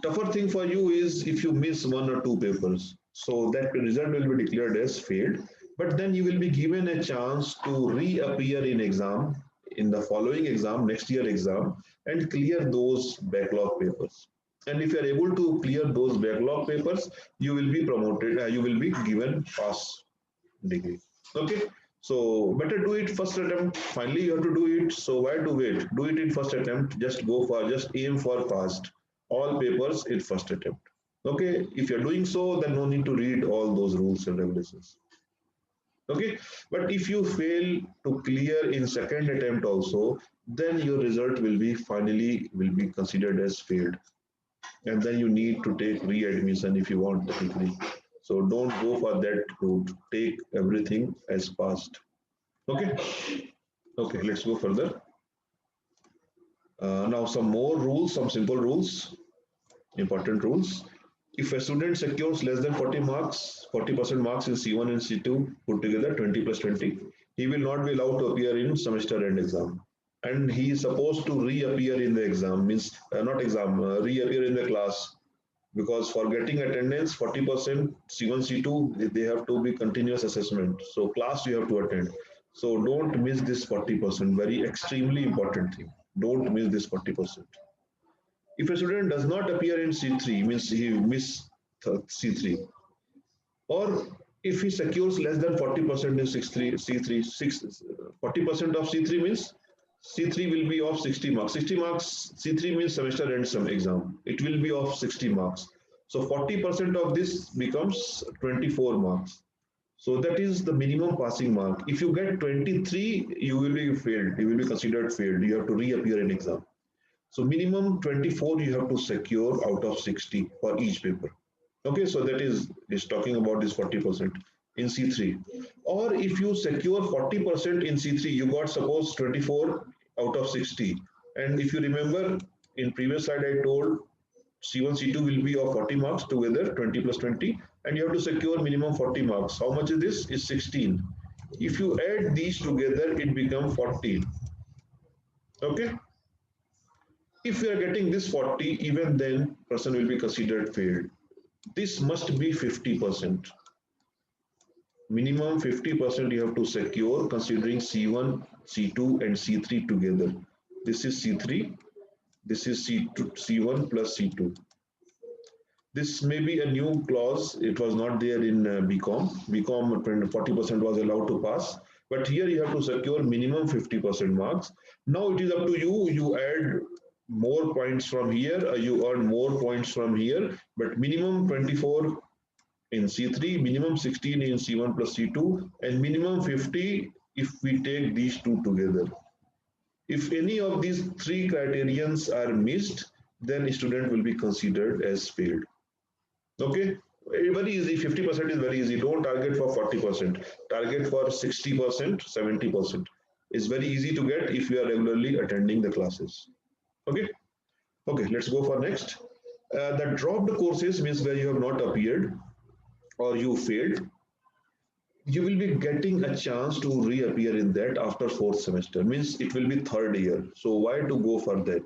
Tougher thing for you is if you miss 1 or 2 papers. So that result will be declared as failed. But then you will be given a chance to reappear in exam, in the following exam, next year exam, and clear those backlog papers. And if you are able to clear those backlog papers, you will be promoted, you will be given pass degree. Okay, So better do it first attempt. Finally, you have to do it. So why to wait? Do it in first attempt. Just aim for fast. All papers in first attempt. Okay, if you're doing so, then no need to read all those rules and regulations. Okay, but if you fail to clear in second attempt also, then your result will be considered as failed, and then you need to take readmission if you want the degree. So don't go for that route. Take everything as passed. Okay. Okay, let's go further. Now some more rules, some simple rules, important rules. If a student secures less than 40 marks, 40% marks in C1 and C2 put together, 20 plus 20, he will not be allowed to appear in semester end exam. And he is supposed to reappear in the exam, means not exam, reappear in the class, because for getting attendance 40% C1 C2 they have to be continuous assessment, so class you have to attend. So don't miss this 40%, very extremely important thing. Don't miss this 40%. If a student does not appear in C3, means he miss C3, or if he secures less than 40% in C3, 40% of C3 means C3 will be of 60 marks. 60 marks, C3 means semester end some exam. It will be of 60 marks. So 40% of this becomes 24 marks. So that is the minimum passing mark. If you get 23, you will be failed. You will be considered failed. You have to reappear in exam. So minimum 24 you have to secure out of 60 for each paper. Okay, so that is talking about this 40% in C3. Or if you secure 40% in C3, you got suppose 24 out of 60. And if you remember in previous slide, I told C1, C2 will be of 40 marks together, 20 plus 20, and you have to secure minimum 40 marks. How much is this? Is 16. If you add these together, it becomes 14. Okay. If you are getting this 40, even then person will be considered failed. This must be 50%. Minimum 50% you have to secure considering C1, C2 and C3 together. This is C3, this is C2, C1 plus C2. This may be a new clause. It was not there in BCom. BCom 40% was allowed to pass. But here you have to secure minimum 50% marks. Now it is up to you. You add more points from here, you earn more points from here, but minimum 24 in C3, minimum 16 in C1 plus C2, and minimum 50 if we take these two together. If any of these three criterions are missed, then a student will be considered as failed. Okay, very easy. 50% is very easy. Don't target for 40%. Target for 60%, 70%. It's very easy to get if you are regularly attending the classes. Okay. Okay, let's go for next. The dropped courses means where you have not appeared or you failed. You will be getting a chance to reappear in that after fourth semester. Means it will be third year. So why to go for that?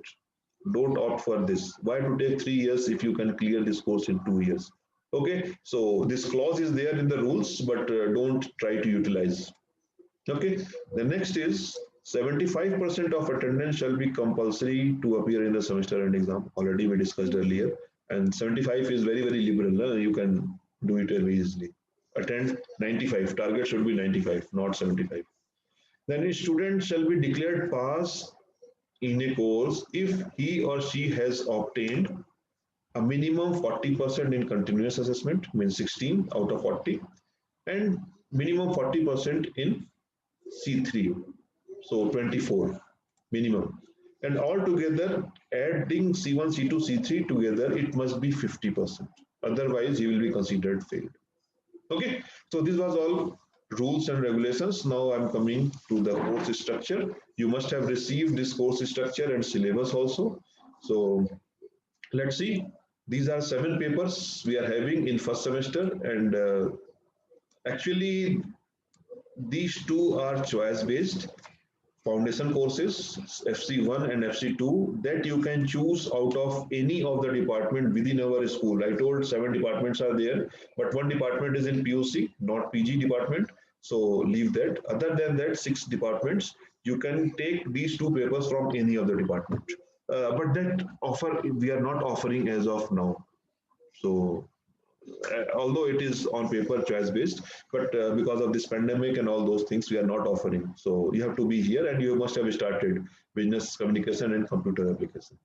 Don't opt for this. Why to take 3 years if you can clear this course in 2 years? Okay, so this clause is there in the rules, but don't try to utilize. Okay, the next is 75% of attendance shall be compulsory to appear in the semester end exam. Already we discussed earlier, and 75 is very, very liberal. You can do it very easily. Attend 95, target should be 95, not 75. Then a student shall be declared pass in a course if he or she has obtained a minimum 40% in continuous assessment, means 16 out of 40, and minimum 40% in C3, so 24 minimum. And altogether, adding C1, C2, C3 together, it must be 50%. Otherwise, you will be considered failed. Okay, so this was all rules and regulations. Now I'm coming to the course structure. You must have received this course structure and syllabus also. So let's see. These are 7 papers we are having in first semester, and actually these two are choice based foundation courses, FC1 and FC2, that you can choose out of any of the department within our school. I told 7 departments are there, but one department is in PUC, not PG department. So leave that. Other than that, 6 departments, you can take these 2 papers from any other department. But that offer we are not offering as of now. So although it is on paper choice based, but because of this pandemic and all those things, we are not offering. So you have to be here and you must have started business communication and computer application.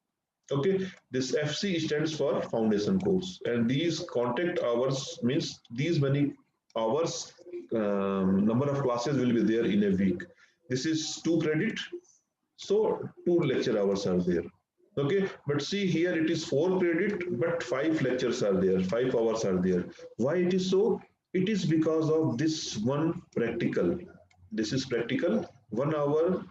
Okay, this FC stands for foundation course, and these contact hours means these many hours, number of classes will be there in a week. This is 2 credit, so 2 lecture hours are there. Okay, but see here it is 4 credit, but 5 lectures are there, 5 hours are there. Why it is so? It is because of this one practical. This is practical. 1 hour,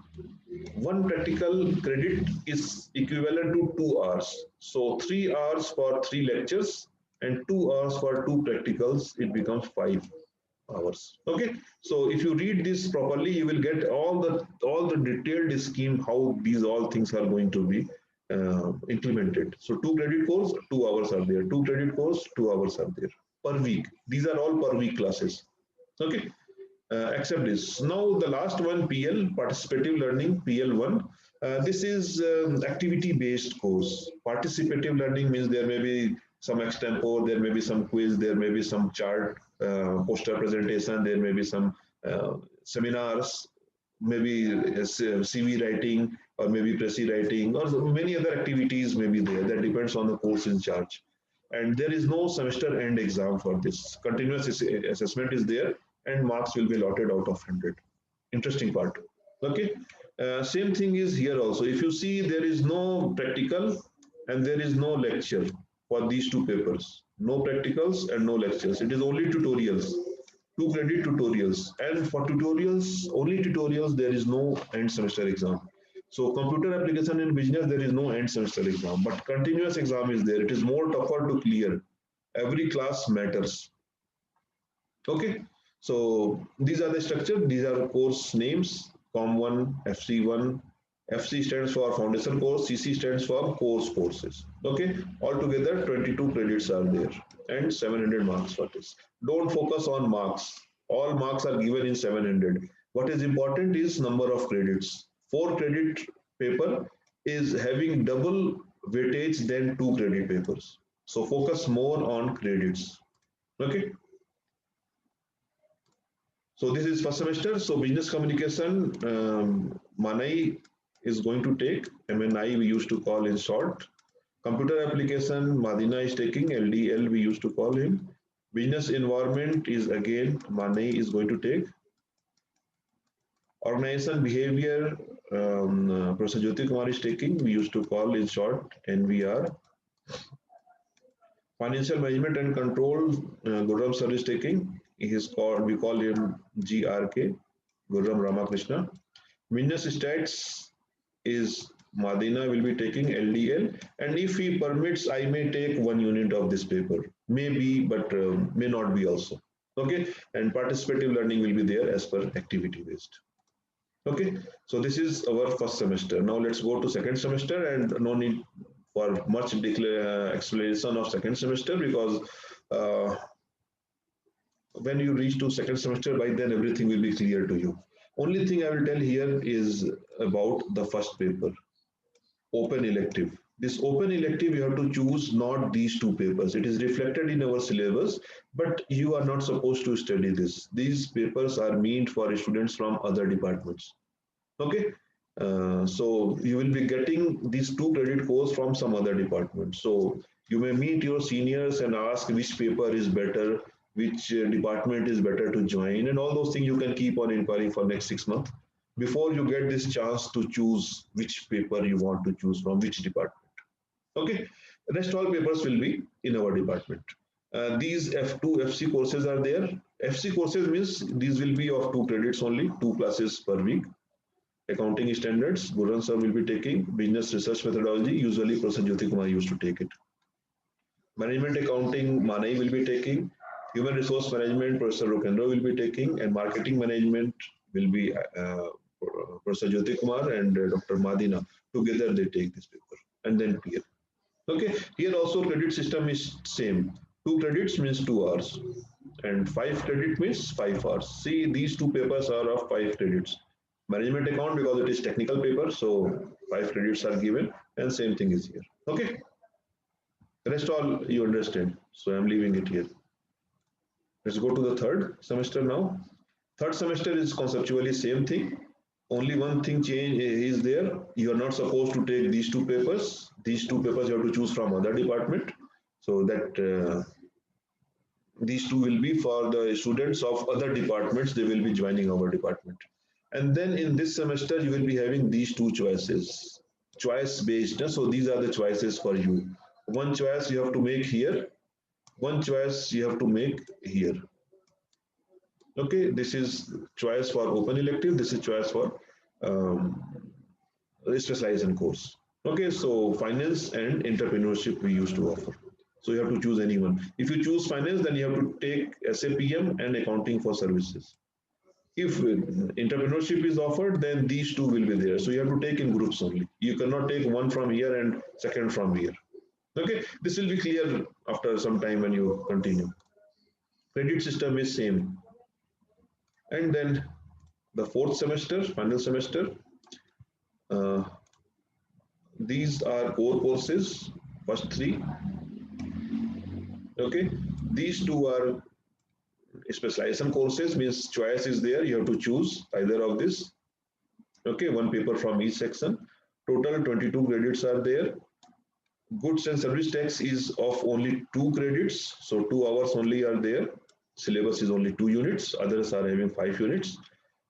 one practical credit is equivalent to 2 hours. So 3 hours for 3 lectures and 2 hours for 2 practicals, it becomes 5 hours. Okay, so if you read this properly, you will get all the detailed scheme how these all things are going to be implemented. So 2 credit course, 2 hours are there. 2 credit course, 2 hours are there per week. These are all per week classes. Okay, accept this. Now the last one, PL, participative learning, PL1. This is activity-based course. Participative learning means there may be some extempore, there may be some quiz, there may be some chart, poster presentation, there may be some seminars, maybe CV writing, or maybe Prezi writing, or many other activities may be there. That depends on the course in charge. And there is no semester end exam for this. Continuous assessment is there, and marks will be allotted out of 100. Interesting part. Okay. Same thing is here also. If you see, there is no practical and there is no lecture for these two papers. No practicals and no lectures. It is only tutorials. 2 credit tutorials. And for tutorials, only tutorials, there is no end semester exam. So computer application in business, there is no end semester exam, but continuous exam is there. It is more tougher to clear. Every class matters. Okay. So these are the structure. These are course names, COM1, FC1. FC stands for foundation course, CC stands for course courses. Okay. Altogether 22 credits are there and 700 marks for this. Don't focus on marks. All marks are given in 700. What is important is number of credits. 4 credit paper is having double weightage than 2 credit papers. So focus more on credits. Okay. So this is first semester. So business communication, Manai is going to take, MNI we used to call in short. Computer application, Madina is taking, LDL we used to call him. Business environment is again, Manai is going to take. Organization behavior, Professor Jyoti Kumar is taking, we used to call in short NVR. Financial management and control, Gurram sir is taking. He is called, we call him GRK, Gurram Ramakrishna. Business stats is Madina will be taking LDL, and if he permits, I may take 1 unit of this paper. Maybe, but may not be also. Okay, and participative learning will be there as per activity based. Okay, so this is our first semester. Now let's go to second semester, and no need for much explanation of second semester because when you reach to second semester, by then everything will be clear to you. Only thing I will tell here is about the first paper, open elective. This open elective, you have to choose not these two papers. It is reflected in our syllabus, but you are not supposed to study this. These papers are meant for students from other departments. Okay, so you will be getting these 2 credit course from some other department. So you may meet your seniors and ask which paper is better, which department is better to join, and all those things you can keep on inquiring for next 6 months before you get this chance to choose which paper you want to choose from which department. Okay, rest all papers will be in our department. These F2, FC courses are there. FC courses means these will be of 2 credits only, 2 classes per week. Accounting standards, Gurran sir will be taking. Business research methodology, usually Professor Jyoti Kumar used to take it. Management accounting, Manai will be taking. Human resource management, Professor Rukendra will be taking. And marketing management will be Professor Jyoti Kumar and Dr. Madina. Together they take this paper and then clear. Okay, here also credit system is same. 2 credits means 2 hours and 5 credit means 5 hours. See, these two papers are of 5 credits. Management account because it is technical paper, so 5 credits are given and same thing is here. Okay, rest all you understand. So I'm leaving it here. Let's go to the third semester now. Third semester is conceptually same thing. Only one thing change is there. You are not supposed to take these two papers. These two papers you have to choose from other department. So that these two will be for the students of other departments. They will be joining our department. And then in this semester, you will be having these two choices, choice based. So these are the choices for you. One choice you have to make here. One choice you have to make here. Okay, this is choice for open elective. This is choice for um, specialization course. Okay, so finance and entrepreneurship we used to offer. So you have to choose anyone. If you choose finance, then you have to take SAPM and accounting for services. If entrepreneurship is offered, then these two will be there. So you have to take in groups only. You cannot take one from here and second from here. Okay, this will be clear after some time when you continue. Credit system is same. And then the fourth semester, final semester, uh, these are core courses, first three. Okay, these two are specialization courses, means choice is there. You have to choose either of this. Okay, one paper from each section. Total 22 credits are there. Goods and service tax is of only 2 credits, so 2 hours only are there. Syllabus is only 2 units, others are having 5 units.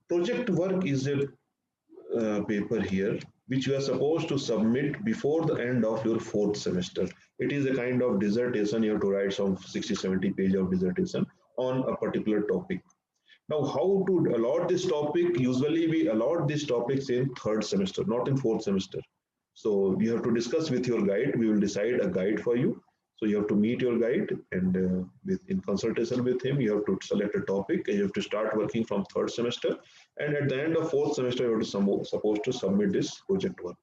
Project work is a paper here which you are supposed to submit before the end of your fourth semester. It is a kind of dissertation. You have to write some 60-70 page of dissertation on a particular topic. Now, how to allot this topic? Usually we allot these topics in third semester, not in fourth semester. So you have to discuss with your guide. We will decide a guide for you. So you have to meet your guide, and in consultation with him, you have to select a topic, and you have to start working from third semester. And at the end of fourth semester, you have to supposed to submit this project work.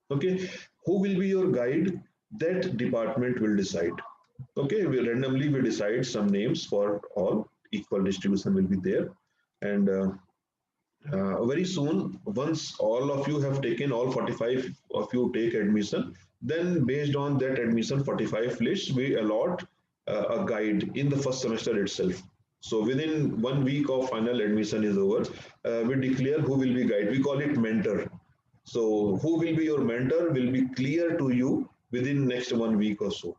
Okay, who will be your guide? That department will decide. Okay, we randomly we decide some names for all. Equal distribution will be there, and very soon, once all of you have taken, all 45 of you take admission, then based on that admission 45 list, we allot a guide in the first semester itself. So within 1 week of final admission is over, we declare who will be guide. We call it mentor. So who will be your mentor will be clear to you within next 1 week or so.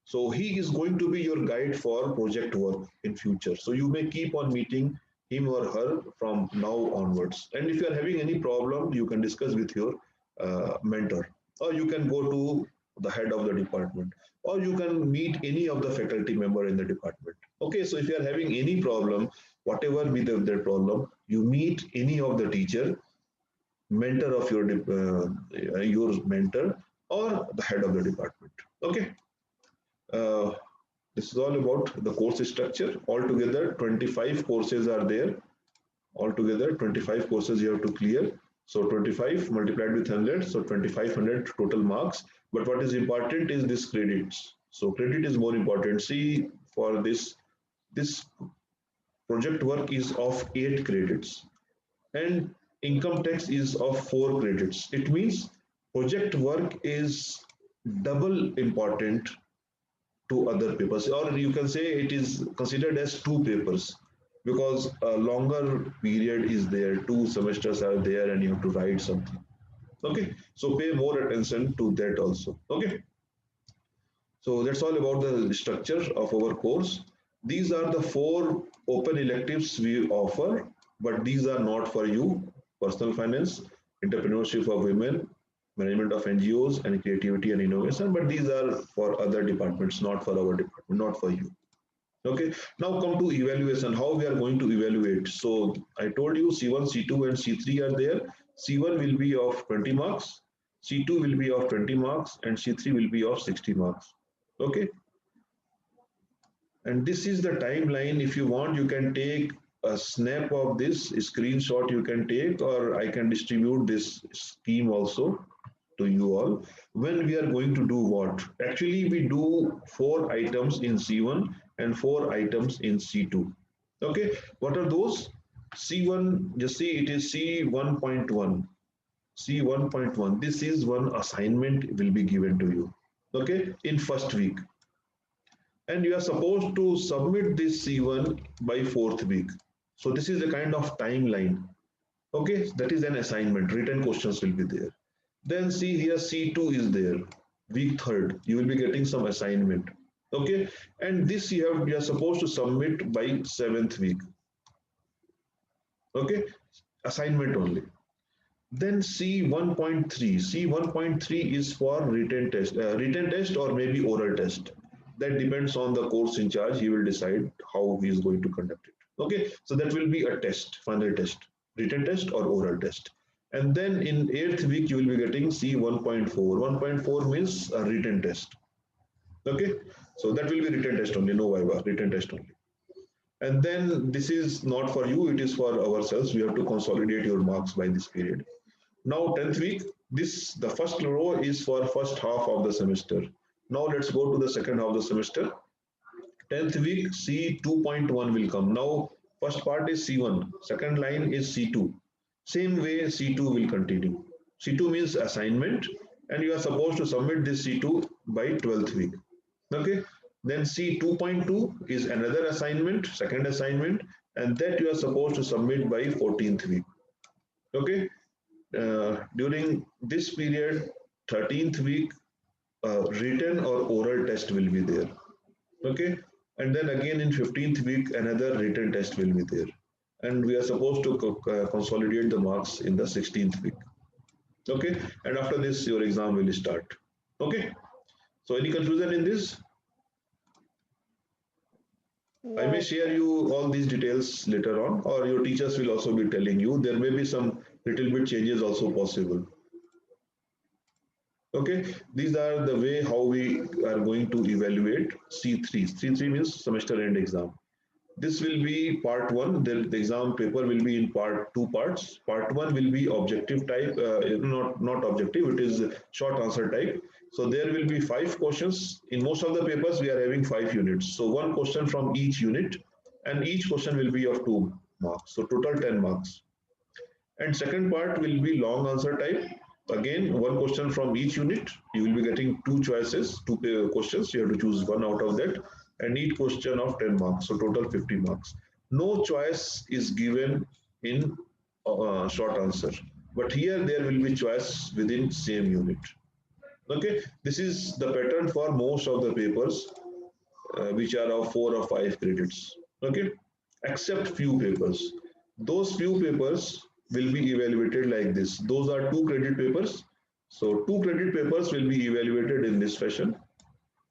So he is going to be your guide for project work in future. So you may keep on meeting him or her from now onwards. And if you are having any problem, you can discuss with your mentor, or you can go to the head of the department, or you can meet any of the faculty member in the department. Okay, so if you are having any problem, whatever be the problem, you meet any of the teacher, mentor of your mentor, or the head of the department. Okay. Uh, this is all about the course structure. Altogether, 25 courses are there. Altogether, 25 courses you have to clear. So 25 multiplied with 100, so 2500 total marks. But what is important is this credits. So credit is more important. See, for this project work is of 8 credits, and income tax is of 4 credits. It means project work is double important to other papers, or you can say it is considered as 2 papers, because a longer period is there, 2 semesters are there, and you have to write something. Okay, so pay more attention to that also. Okay, so that's all about the structure of our course. These are the 4 open electives we offer, but these are not for you: personal finance, entrepreneurship of women, management of NGOs, and creativity and innovation. But these are for other departments, not for our department, not for you. Okay, now come to evaluation, how we are going to evaluate. So I told you C1, C2, and C3 are there. C1 will be of 20 marks, C2 will be of 20 marks, and C3 will be of 60 marks. Okay, and this is the timeline. If you want, you can take a snap of this screenshot, you can take, or I can distribute this scheme also to you all. When we are going to do what? Actually, we do 4 items in C1 and 4 items in C2. Okay, what are those? C1, just see, it is C1.1. C1.1, this is one assignment will be given to you. Okay, in first week. and you are supposed to submit this C1 by fourth week. So this is a kind of timeline. Okay, that is an assignment. Written questions will be there. Then see here C2 is there. Week third, you will be getting some assignment. Okay, and this you are supposed to submit by seventh week. Okay, assignment only. Then C1.3. C1.3 is for written test or maybe oral test. That depends on the course in charge. He will decide how he is going to conduct it. Okay, so that will be a test, final test, written test or oral test. And then in eighth week, you will be getting C1.4. 1.4 means a written test. Okay, so that will be written test only, no viva, written test only. And then this is not for you, it is for ourselves. We have to consolidate your marks by this period. Now 10th week, the first row is for first half of the semester. Now let's go to the second half of the semester. 10th week, C2.1 will come. Now first part is C1, second line is C2. Same way C2 will continue. C2 means assignment, and you are supposed to submit this C2 by 12th week. Okay, then C2.2 is another assignment, second assignment, and that you are supposed to submit by 14th week. Okay, during this period, 13th week, written or oral test will be there. Okay, and then again in 15th week, another written test will be there. And we are supposed to consolidate the marks in the 16th week. Okay, and after this, your exam will start. Okay, so any confusion in this? I may No. share you all these details later on, or your teachers will also be telling you. There may be some little bit changes also possible. Okay, these are the way how we are going to evaluate C3. C3 means semester end exam. This will be part one. The exam paper will be in two parts. Part one will be objective type, not objective. It is short answer type. So there will be 5 questions. In most of the papers, we are having 5 units. So one question from each unit, and each question will be of 2 marks. So total 10 marks. And second part will be long answer type. Again, one question from each unit. You will be getting two choices, two questions. You have to choose one out of that. And each question of 10 marks. So total 50 marks. No choice is given in short answer. But here there will be choice within same unit. Okay, this is the pattern for most of the papers, which are of 4 or 5 credits. Okay, except few papers. Those few papers will be evaluated like this. Those are 2 credit papers. So 2 credit papers will be evaluated in this fashion.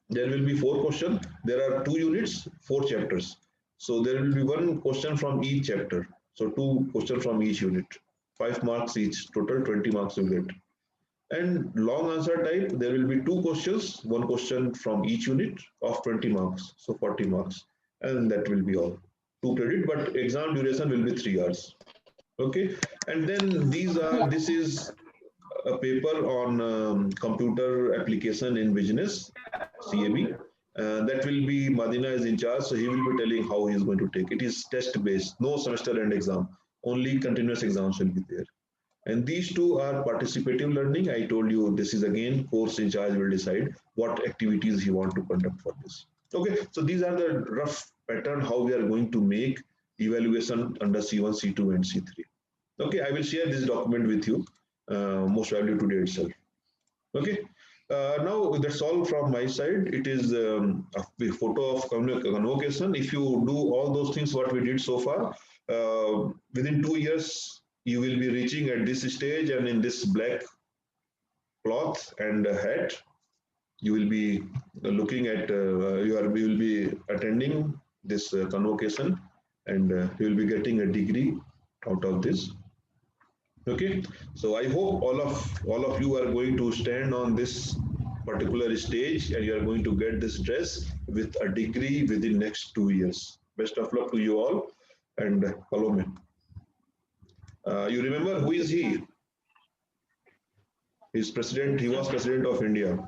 There will be 4 questions. There are 2 units, 4 chapters. So there will be one question from each chapter. So 2 questions from each unit. 5 marks each. Total 20 marks you get. And long answer type, there will be 2 questions, one question from each unit of 20 marks, so 40 marks, and that will be all. 2 credit, but exam duration will be 3 hours. Okay, and then this is a paper on computer application in business, CAB. That will be Madina is in charge, so he will be telling how he is going to take. It is test based, no semester end exam, only continuous exams will be there. And these two are participative learning. I told you this is again course in charge will decide what activities he want to conduct for this. Okay, so these are the rough pattern how we are going to make evaluation under C1, C2, and C3. Okay, I will share this document with you most probably today itself. Okay, now that's all from my side. It is a photo of convocation. If you do all those things what we did so far, within 2 years you will be reaching at this stage, and in this black cloth and hat you will be looking at you will be attending this convocation, and you will be getting a degree out of this. Okay, so I hope all of you are going to stand on this particular stage, and you are going to get this dress with a degree within next 2 years. Best of luck to you all, and follow me. You remember who is he? He's president. He was president of India.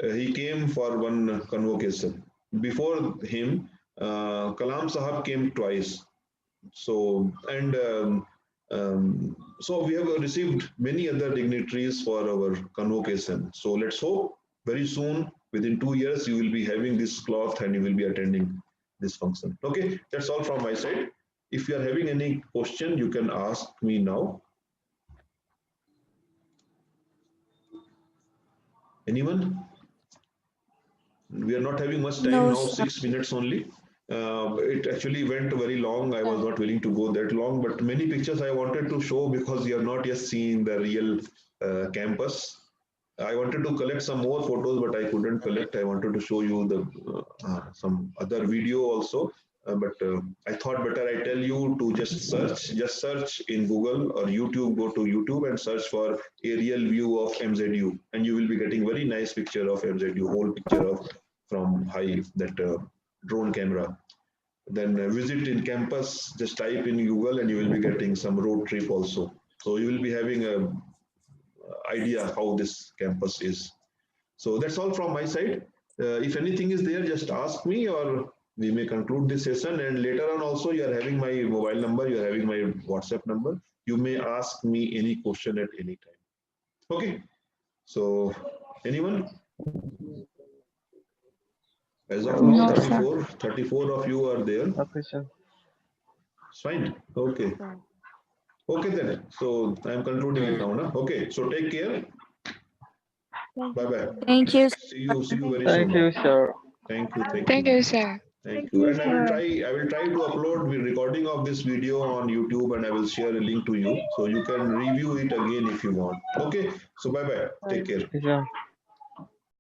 He came for one convocation. Before him, Kalam Sahab came twice. So and so we have received many other dignitaries for our convocation. So let's hope very soon within 2 years, you will be having this cloth and you will be attending this function. Okay, that's all from my side. If you are having any question, you can ask me now. Anyone? We are not having much time No, now, sir. 6 minutes only. It actually went very long. I was not willing to go that long, but many pictures I wanted to show because you have not yet seen the real campus. I wanted to collect some more photos, but I couldn't collect. I wanted to show you the some other video also, but I thought better I tell you to just search in Google or YouTube. Go to YouTube and search for aerial view of MzU, and you will be getting very nice picture of MzU, whole picture of from high that drone camera. Then visit in campus. Just type in Google, and you will be getting some road trip also. So you will be having a idea how this campus is. So that's all from my side. If anything is there, just ask me or we may conclude this session. And later on also, you are having my mobile number, you are having my WhatsApp number. You may ask me any question at any time. Okay. So anyone? As of now, No, sir. 34 of you are there. Okay, sir. It's fine. Okay. Okay then. So I'm concluding it now. Na? Okay. So take care. Bye bye. Thank you. See you very Thank soon. you, sir. Thank you. Thank Thank you. you, sir. Thank you. And I will try to upload the recording of this video on YouTube and I will share a link to you so you can review it again if you want. Okay. So bye bye. Take care. Okay, sir.